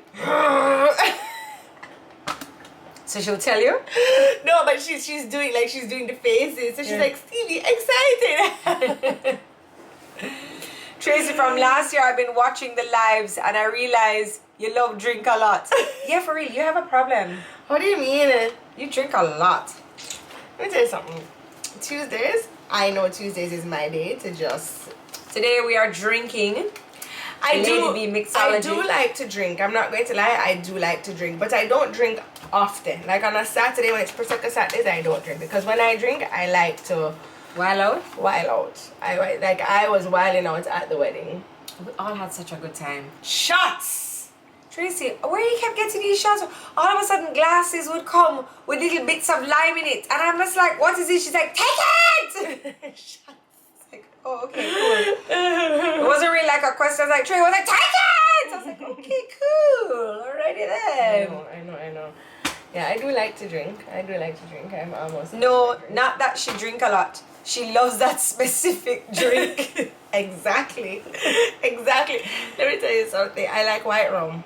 So she'll tell you? No, but she's doing the faces. So she's like, Stevie, excited. Tracy, from last year I've been watching the lives and I realize you love drink a lot. Yeah, for real, you have a problem. What do you mean? You drink a lot. Let me tell you something. Tuesdays, I know Tuesdays is my day to just... Today we are drinking. I do mixology. like to drink. I'm not going to lie, I do like to drink, but I don't drink often. Like on a Saturday, when it's Prosecco Saturdays, I don't drink, because when I drink, I like to Wild out? I was wilding out at the wedding. We all had such a good time. Shots! Tracy, where you kept getting these shots? All of a sudden glasses would come with little bits of lime in it. And I'm just like, what is this? She's like, take it! Shots. Like, oh, okay, cool. It wasn't really like a question. I was like, Trey was like, take it! I was like, okay, cool. Alrighty then. I know. Yeah, I do like to drink. I'm almost... No, not that she drink a lot. She loves that specific drink. Exactly. Let me tell you something. I like white rum.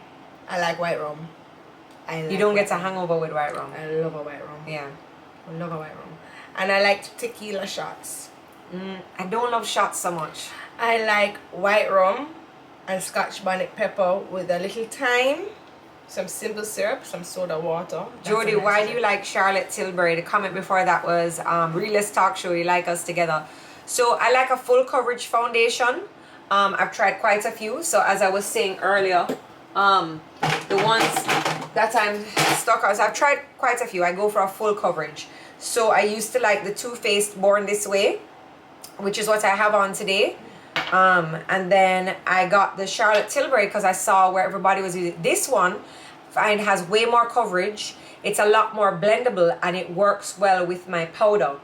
You don't get a hangover with white rum. I love a white rum. Yeah. I love a white rum. And I like tequila shots. I don't love shots so much. I like white rum and Scotch bonnet pepper with a little thyme. some simple syrup, some soda water. Jodi, why do you like Charlotte Tilbury? The comment before that was, Realist Talk Show, you like us together. So I like a full coverage foundation. I've tried quite a few. So as I was saying earlier, the ones that I'm stuck on, so I've tried quite a few. I go for a full coverage. So I used to like the Too Faced Born This Way, which is what I have on today. And then I got the Charlotte Tilbury because I saw where everybody was using this one. It has way more coverage. It's a lot more blendable and it works well with my powder.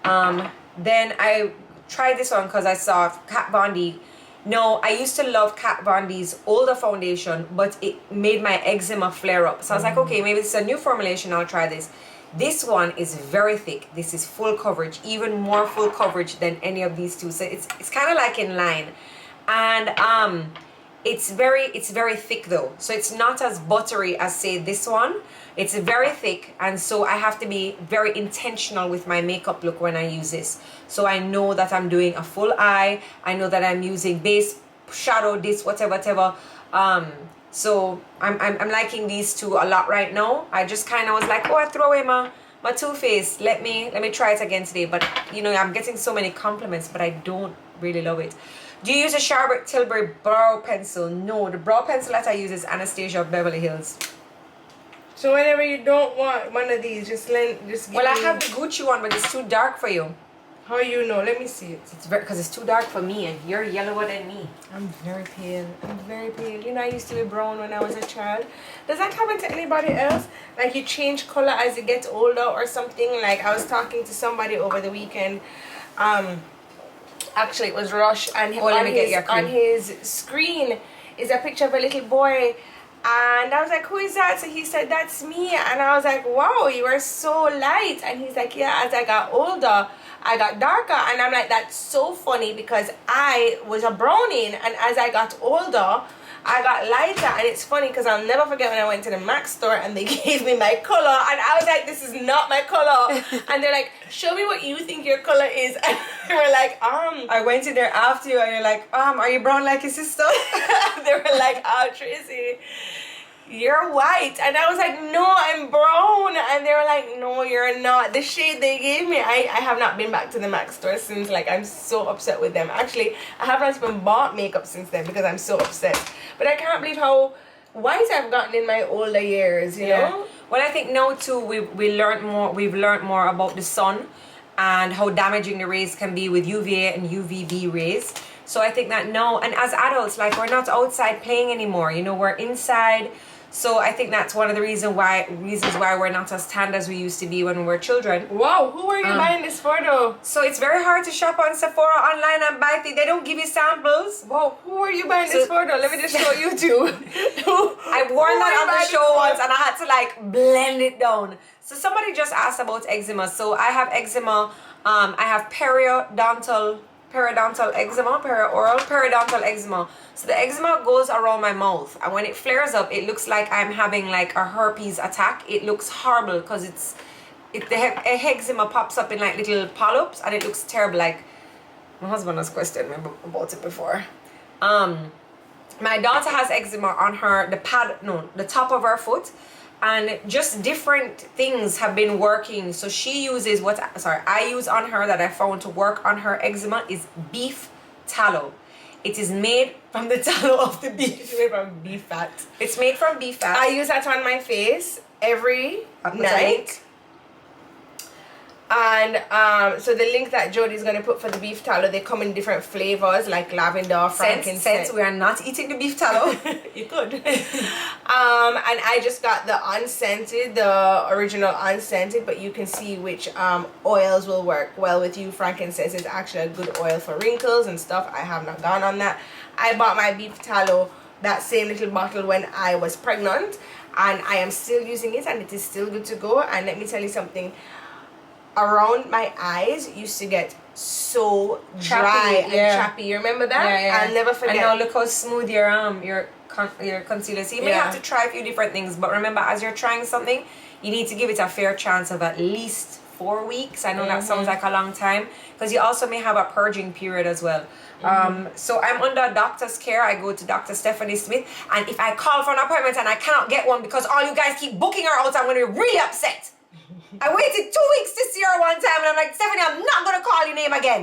Then I tried this one because I saw Kat Von D. No, I used to love Kat Von D's older foundation, but it made my eczema flare up. So I was like, okay, maybe it's a new formulation. I'll try this. This one is very thick. This is full coverage, even more full coverage than any of these two. So it's kind of like in line, and it's very thick though. So it's not as buttery as say this one. It's very thick, and so I have to be very intentional with my makeup look when I use this. So I know that I'm doing a full eye. I know that I'm using base, shadow, this, whatever. So I'm liking these two a lot right now. I just kind of was like, oh, I throw away my Too Faced. Let me try it again today. But you know, I'm getting so many compliments, but I don't really love it. Do you use a Charlotte Tilbury brow pencil? No, the brow pencil that I use is Anastasia of Beverly Hills. So whenever you don't want one of these, just give Well, I me... have the Gucci one, but it's too dark for you. How you know? Let me see it. It's because it's too dark for me, and you're yellower than me. I'm very pale. I'm very pale. You know, I used to be brown when I was a child. Does that happen to anybody else? Like you change color as you get older or something? Like I was talking to somebody over the weekend. Actually, it was Rush, and on his screen is a picture of a little boy. And I was like, who is that? So he said, that's me. And I was like, wow, you are so light. And he's like, yeah, as I got older, I got darker. And I'm like, that's so funny because I was a brownie. And as I got older, I got lighter. And it's funny because I'll never forget when I went to the MAC store and they gave me my color. And I was like, this is not my color. And they're like, show me what you think your color is. And they were like, I went in there after you and you're like, are you brown like your sister? They were like, oh, Tracy, you're white. And I was like, no, I'm brown. And they were like, no, you're not. The shade they gave me, I have not been back to the MAC store since. Like, I'm so upset with them. Actually, I haven't even bought makeup since then because I'm so upset. But I can't believe how white I've gotten in my older years, you know? Well, I think now too we've learned more about the sun and how damaging the rays can be with UVA and UVB rays. So I think that now, and as adults, like we're not outside playing anymore, you know, we're inside. So I think that's one of the reasons why we're not as tanned as we used to be when we were children. Wow, who are you buying this for though? So it's very hard to shop on Sephora online and buy things. They don't give you samples. Wow, who are you buying this for though? Let me just show you two. I wore that on the show once and I had to like blend it down. So somebody just asked about eczema. So I have eczema. I have periodontal eczema. So the eczema goes around my mouth, and when it flares up, it looks like I'm having like a herpes attack. It looks horrible because the eczema pops up in like little polyps, and it looks terrible. Like my husband has questioned me about it before. My daughter has eczema on the top of her foot. And just different things have been working. So she uses I use on her that I found to work on her eczema is beef tallow. It is made from the tallow of the beef. It's made from beef fat. It's made from beef fat. I use that on my face every night. And so the link that Jodi's going to put for the beef tallow, they come in different flavors like lavender, frankincense. We are not eating the beef tallow. You could. And I just got the unscented, the original unscented, but you can see which oils will work well with you. Frankincense is actually a good oil for wrinkles and stuff. I have not gone on that. I bought my beef tallow, that same little bottle, when I was pregnant, and I am still using it, and it is still good to go. And let me tell you something. Around my eyes used to get so dry and chappy. You remember that? Yeah. I'll never forget. And now look how smooth your concealer. So you may have to try a few different things, but remember, as you're trying something, you need to give it a fair chance of at least 4 weeks. I know that sounds like a long time, because you also may have a purging period as well. So I'm under doctor's care. I go to Dr. Stephanie Smith, and if I call for an appointment and I cannot get one because all you guys keep booking her out, I'm going to be really upset. I waited 2 weeks to see her one time, and I'm like, Stephanie, I'm not going to call your name again.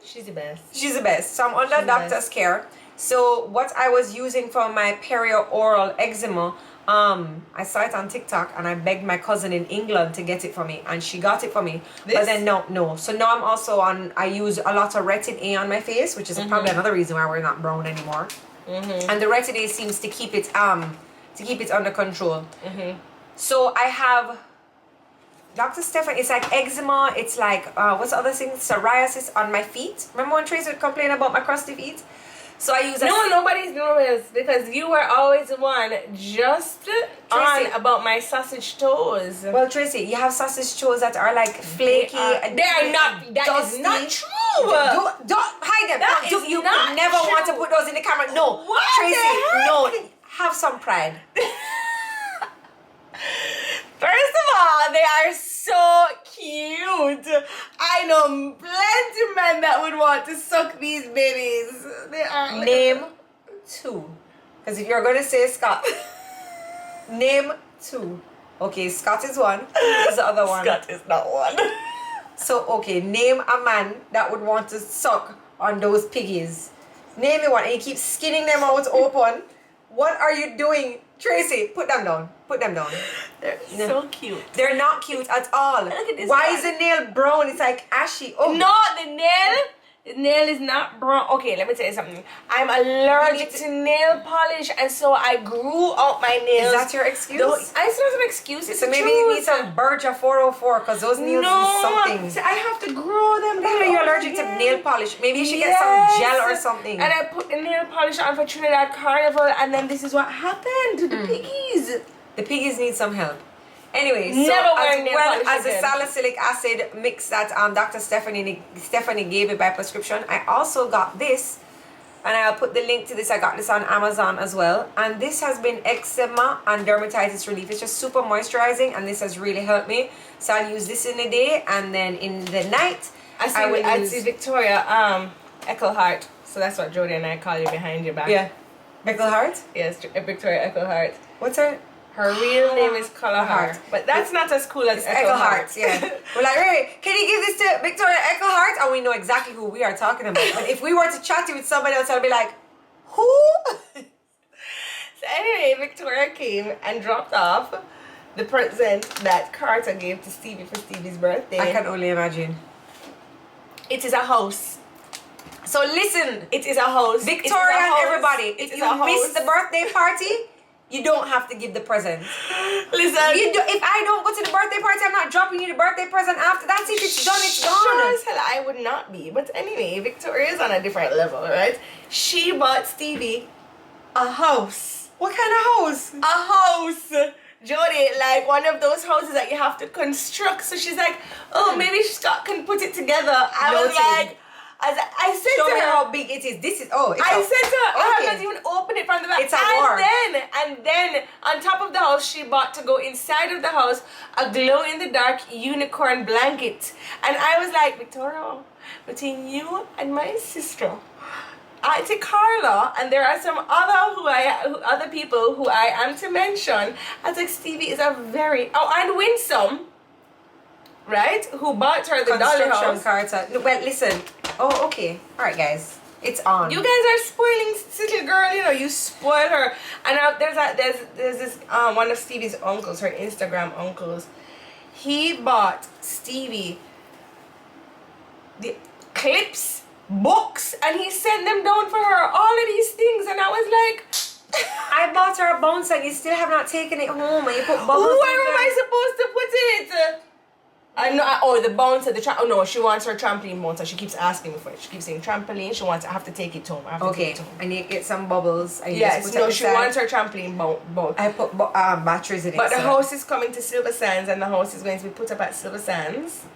She's the best. She's the best. So I'm under doctor's care. So what I was using for my perioral eczema, I saw it on TikTok, and I begged my cousin in England to get it for me, and she got it for me. But then no. So now I'm also on, I use a lot of Retin A on my face, which is probably another reason why we're not brown anymore. And the Retin A seems to keep it under control. So I have Dr. Stefan, it's like eczema, it's like, what's the other thing? Psoriasis on my feet. Remember when Tracy would complain about my crusty feet? So I use No, nobody's nervous because you were always the one just on about my sausage toes. Well, Tracy, you have sausage toes that are like flaky. They are not. That is not true. Don't hide them. That is you not never true. want to put those in the camera. No, What Tracy, the heck? no. Have some pride. First of all, they are so cute. I know plenty of men that would want to suck these babies. They are. Name 2. Because if you're going to say Scott, name 2. Okay, Scott is one. Who's the other one? Scott is not one. So, okay, name a man that would want to suck on those piggies. Name me one. And you keep skinning them out open. What are you doing? Tracy, put them down. Put them down. They're so cute. They're not cute at all. Look at this Why one. is the nail brown? It's like ashy. Oh. No, the nail is not brown. Okay, let me tell you something. I'm allergic to nail polish, and so I grew out my nails. Is that your excuse? It's not an excuse. It's So the maybe truth. you need some Berger 404 because those nails need something. See, I have to grow them. Maybe you're allergic to nail polish. Maybe you should get some gel or something. And I put the nail polish on for Trinidad Carnival, and then this is what happened to the piggies. The piggies need some help. Anyway, so Never as wearing nail well polish as the again. salicylic acid mix that Dr. Stephanie gave me by prescription, I also got this, and I'll put the link to this. I got this on Amazon as well, and this has been eczema and dermatitis relief. It's just super moisturizing, and this has really helped me. So I'll use this in the day, and then in the night I see Victoria Ecclehart. So that's what Jodi and I call you behind your back. Yeah, Ecclehart. Yes, Victoria Ecclehart. What's her? Her real name is Ecclehart, but that's not as cool as Ecclehart. Yeah, we're like, Ray, can you give this to Victoria Ecclehart? And we know exactly who we are talking about. But if we were to chat with somebody else, I'd be like, who? So anyway, Victoria came and dropped off the present that Carter gave to Stevie for Stevie's birthday. I can only imagine. It is a house. So listen, It is a house. Victoria and everybody, if It is you a miss house. the birthday party, you don't have to give the present. Listen. If I don't go to the birthday party, I'm not dropping you the birthday present after. That's it. It's done. It's Sure gone. as hell I would not be. But anyway, Victoria's on a different level, right? She bought Stevie a house. What kind of house? A house. Jodi, like one of those houses that you have to construct. So she's like, oh, maybe Scott can put it together. I was like, I said Show to me her, how big it is. This is I said to her, I okay. have not even opened it from the back. It's a war. And then on top of the house, she bought to go inside of the house a glow-in-the-dark unicorn blanket. And I was like, Victoria, between you and my sister, Auntie Carla, and there are some other people who I am to mention. I was like, Stevie is a very and Winsome, right? Who bought her the dolly house. Carter. No, well, listen. Oh, okay. All right, guys. It's on. You guys are spoiling little girl. You know, you spoil her. And there's this one of Stevie's uncles, her Instagram uncles. He bought Stevie the clips, books, and he sent them down for her. All of these things, and I was like, I bought her a bounce and you still have not taken it home, and you put bubbles. where in am there. I supposed to put it? I know. The bouncer, no, she wants her trampoline bouncer. She keeps asking me for it. She keeps saying trampoline. She wants. I have to take it home. I have to take Okay, it home. and you get some bubbles. And you Yes, just put no, it she inside. wants her trampoline boat. I put batteries in it. But the so house is coming to Silver Sands, and the house is going to be put up at Silver Sands.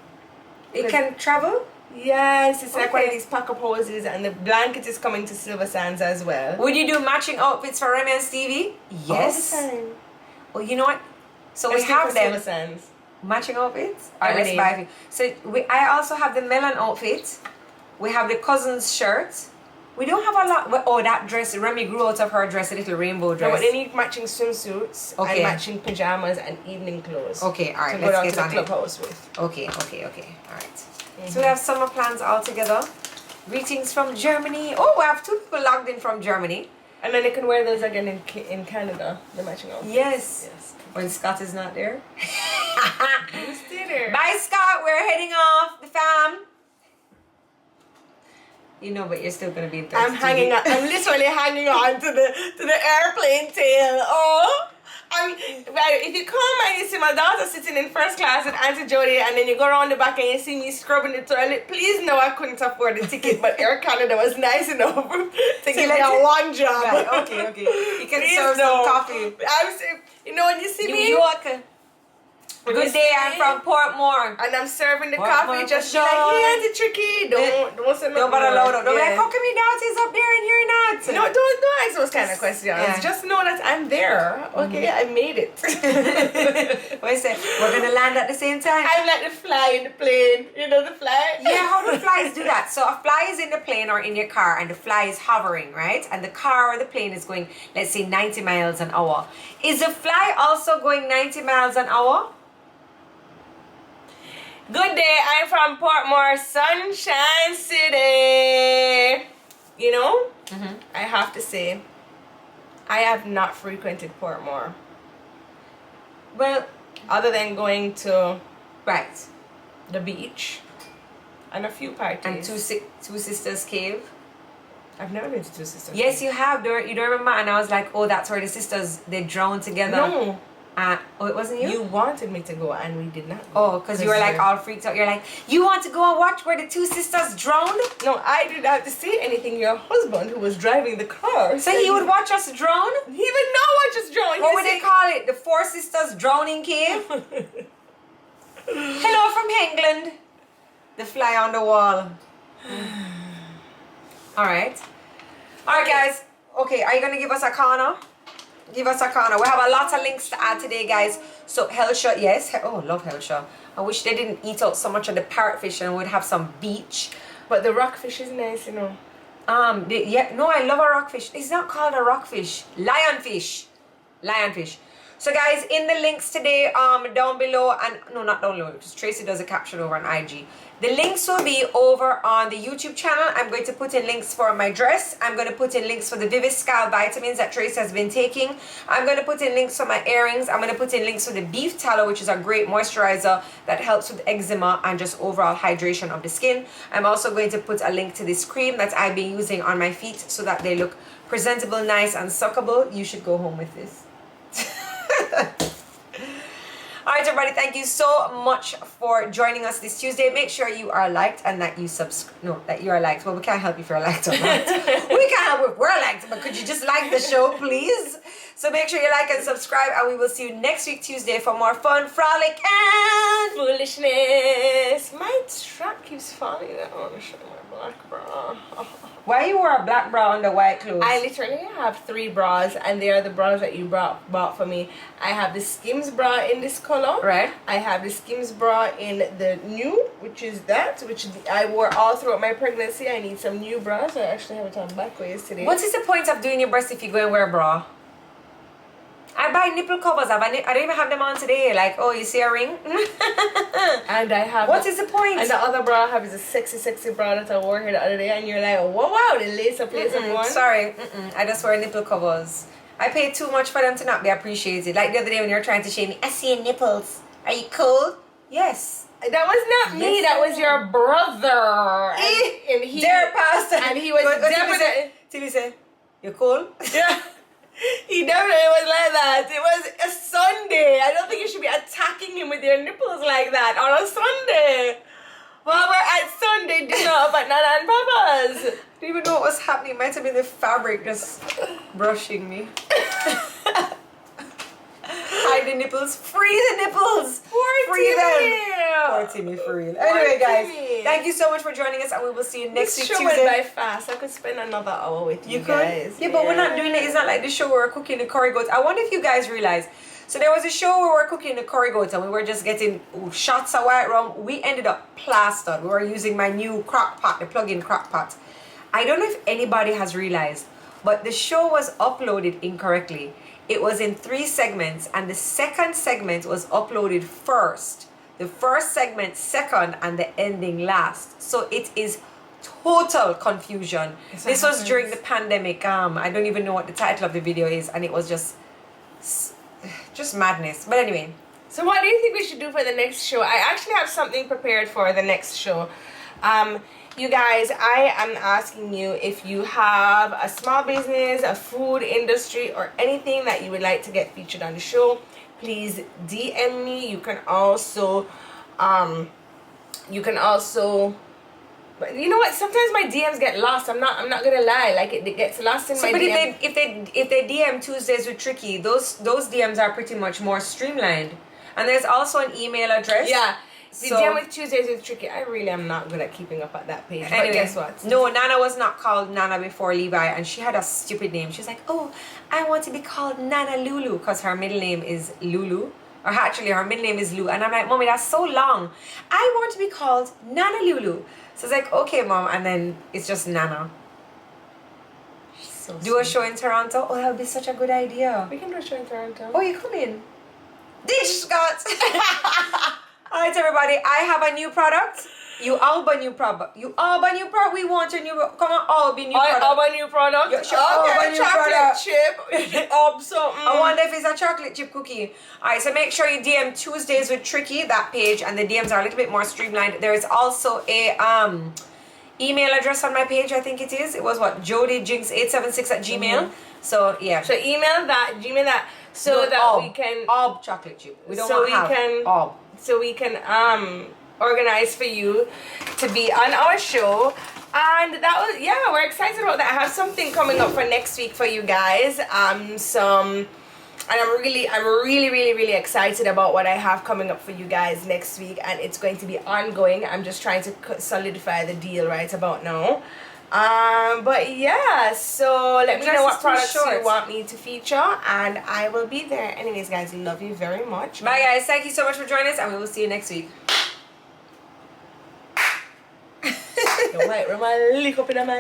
it can travel. Yes, it's like one of Okay. these pack-up houses, and the blanket is coming to Silver Sands as well. Would you do matching outfits for Remy and Stevie? Yes. All the time. Well, you know what? So we Let's do have for Silver them. Sands. Matching outfits? Alright, let's Everything. buy a few. So I also have the melon outfit. We have the cousin's shirt. We don't have a lot. Oh, that dress. Remy grew out of her dress, a little rainbow No, dress. but they need matching swimsuits Okay. and matching pajamas and evening clothes. Okay, alright, to go down let's to get the on it. clubhouse with. Okay. Alright. So we have summer plans all together. Greetings from Germany. Oh, we have 2 people logged in from Germany. And then they can wear those again in Canada, the matching outfits. Yes. When Scott is not there. You stay there. Bye, Scott. We're heading off. The fam. You know, but you're still gonna be in I'm hanging on. I'm literally hanging on to the airplane tail. Oh, if you come and you see my daughter sitting in first class with Auntie Jodi, and then you go around the back and you see me scrubbing the toilet, please know I couldn't afford the ticket, but Air Canada was nice enough to give me a one job. Right, okay. You can Please serve no. some coffee. I'm saying, you know, when you see New me. York. Good day, I'm from Portmore. And I'm serving the What coffee, more just for be like, sure? hey, Auntie Tricky. Don't say Don't nothing bother more. loud up. Don't be like, Yeah. how come your daughter's up there and you're not? No, don't ask those kind of questions. Yeah. Just know that I'm there. Okay, I made it. What is it? We're gonna land at the same time. I'm like the fly in the plane. You know the fly? Yeah, how do flies do that? So a fly is in the plane or in your car and the fly is hovering, right? And the car or the plane is going, let's say 90 miles an hour. Is the fly also going 90 miles an hour? Good day, I'm from Portmore, Sunshine City. You know, I have to say, I have not frequented Portmore. Well, Other than going to right. the beach and a few parties. And Two Sisters Cave. I've never been to Two Sisters. Yes, you have. You don't remember? And I was like, oh, that's where the sisters, they drowned together. No. Oh, it wasn't you? You wanted me to go and we did not go. Oh, because you were like all freaked out. You're like, you want to go and watch where the 2 sisters drowned? No, I didn't have to say anything. Your husband, who was driving the car, So he would watch us drown? He would not watch us drown. What would they call it? The 4 sisters drowning cave? Hello from England. The fly on the wall. Alright, guys. Okay, are you going to give us a corner? Give us a corner. We have a lot of links to add today, guys. So Hellshire, yes. Oh, love Hellshire. I wish they didn't eat out so much of the parrotfish and we'd have some beach. But the rockfish is nice, you know. No, I love a rockfish. It's not called a rockfish. Lionfish. So guys, in the links today, down below, and no, not down below, because Tracy does a caption over on IG. The links will be over on the YouTube channel. I'm going to put in links for my dress. I'm going to put in links for the Viviscal vitamins that Tracy has been taking. I'm going to put in links for my earrings. I'm going to put in links for the beef tallow, which is a great moisturizer that helps with eczema and just overall hydration of the skin. I'm also going to put a link to this cream that I've been using on my feet so that they look presentable, nice, and suckable. You should go home with this. Alright everybody, thank you so much for joining us this Tuesday. Make sure you are liked and that you that you are liked. Well, we can't help you if you're liked or not. We can't help if we're liked, but could you just like the show, please? So make sure you like and subscribe, and we will see you next week Tuesday for more fun, frolic, and foolishness. My strap keeps falling down. Show my black bra. Why you wore a black bra under white clothes? I literally have 3 bras, and they are the bras that you bought for me. I have the Skims bra in this color. Right. I have the Skims bra in the new, which is that, which I wore all throughout my pregnancy. I need some new bras. I actually have it on backways today. What is the point of doing your breast if you go and wear a bra? I buy nipple covers. I don't even have them on today. Like, oh, you see a ring? And I have... What is the point? And the other bra I have is a sexy bra that I wore here the other day. And you're like, wow, the lace up one. Sorry. I just wear nipple covers. I pay too much for them to not be appreciated. Like the other day when you were trying to shame me, I see your nipples. Are you cool? Yes. That was not me. That was your brother. And he... Dear pastor. And he was definitely... Till he said, you cool? Yeah. He definitely was like that. It was a Sunday. I don't think you should be attacking him with your nipples like that on a Sunday. Well, we're at Sunday dinner, but not on Papa's. I didn't even know what was happening. It might have been the fabric just brushing me. Hide the nipples. Free the nipples. Free them. Poor Timmy, for real. Anyway, guys, thank you so much for joining us, and we will see you next week Tuesday. Tuesday. Went by fast. I could spend another hour with you guys. Yeah, but we're not doing it. It's not like the show where we're cooking the curry goat. I wonder if you guys realize. So there was a show where we were cooking the curry goat and we were just getting shots of white rum. We ended up plastered. We were using my new crock pot, the plug-in crock pot. I don't know if anybody has realized, but the show was uploaded incorrectly. It was in 3 segments and the second segment was uploaded first. The first segment second and the ending last. So it is total confusion. This was during the pandemic. I don't even know what the title of the video is, and it was just madness. But anyway, so what do you think we should do for the next show? I actually have something prepared for the next show. You guys, I am asking you if you have a small business, a food industry, or anything that you would like to get featured on the show, please DM me. You can also but you know what? Sometimes my DMs get lost. I'm not gonna lie. Like it gets lost in my but DM. if they DM Tuesdays with Tricky, those DMs are pretty much more streamlined. And there's also an email address. Yeah. The So, DM with Tuesdays is tricky. I really am not good at keeping up at that page. anyway, But guess what? No, Nana was not called Nana before Levi, and she had a stupid name. She's like, oh, I want to be called Nana Lulu, because her middle name is Lulu. Or actually, her middle name is Lou. And I'm like, Mommy, that's so long. I want to be called Nana Lulu. So it's like, okay, Mom. And then it's just Nana. So Do a show in Toronto? Oh, that would be such a good idea. We can do a show in Toronto. Oh, you come in. Ditch Scott. All right, everybody. I have a new product. You all buy new product. You all buy new product. We want your new. Come on, all be new product. All buy new product. Yeah, sure, all buy Okay, new chocolate product. chip. Up something. I wonder if it's a chocolate chip cookie. Alright, so make sure you DM Tuesdays with Tricky, that page, and the DMs are a little bit more streamlined. There is also a email address on my page, I think it is. It was what? JodiJinx876@gmail. So yeah. So email that, Gmail that, so No, that ob. we can Ob chocolate chip. We don't So want we to have can- ob. so we can organize for you to be on our show. And that was, yeah, we're excited about that. I have something coming up for next week for you guys. And I'm really excited about what I have coming up for you guys next week, and it's going to be ongoing. I'm just trying to solidify the deal right about now. But yeah, so let me know what products you want me to feature, and I will be there. Anyways, guys, love you very much. Bye guys, thank you so much for joining us, and we will see you next week. Lick up in my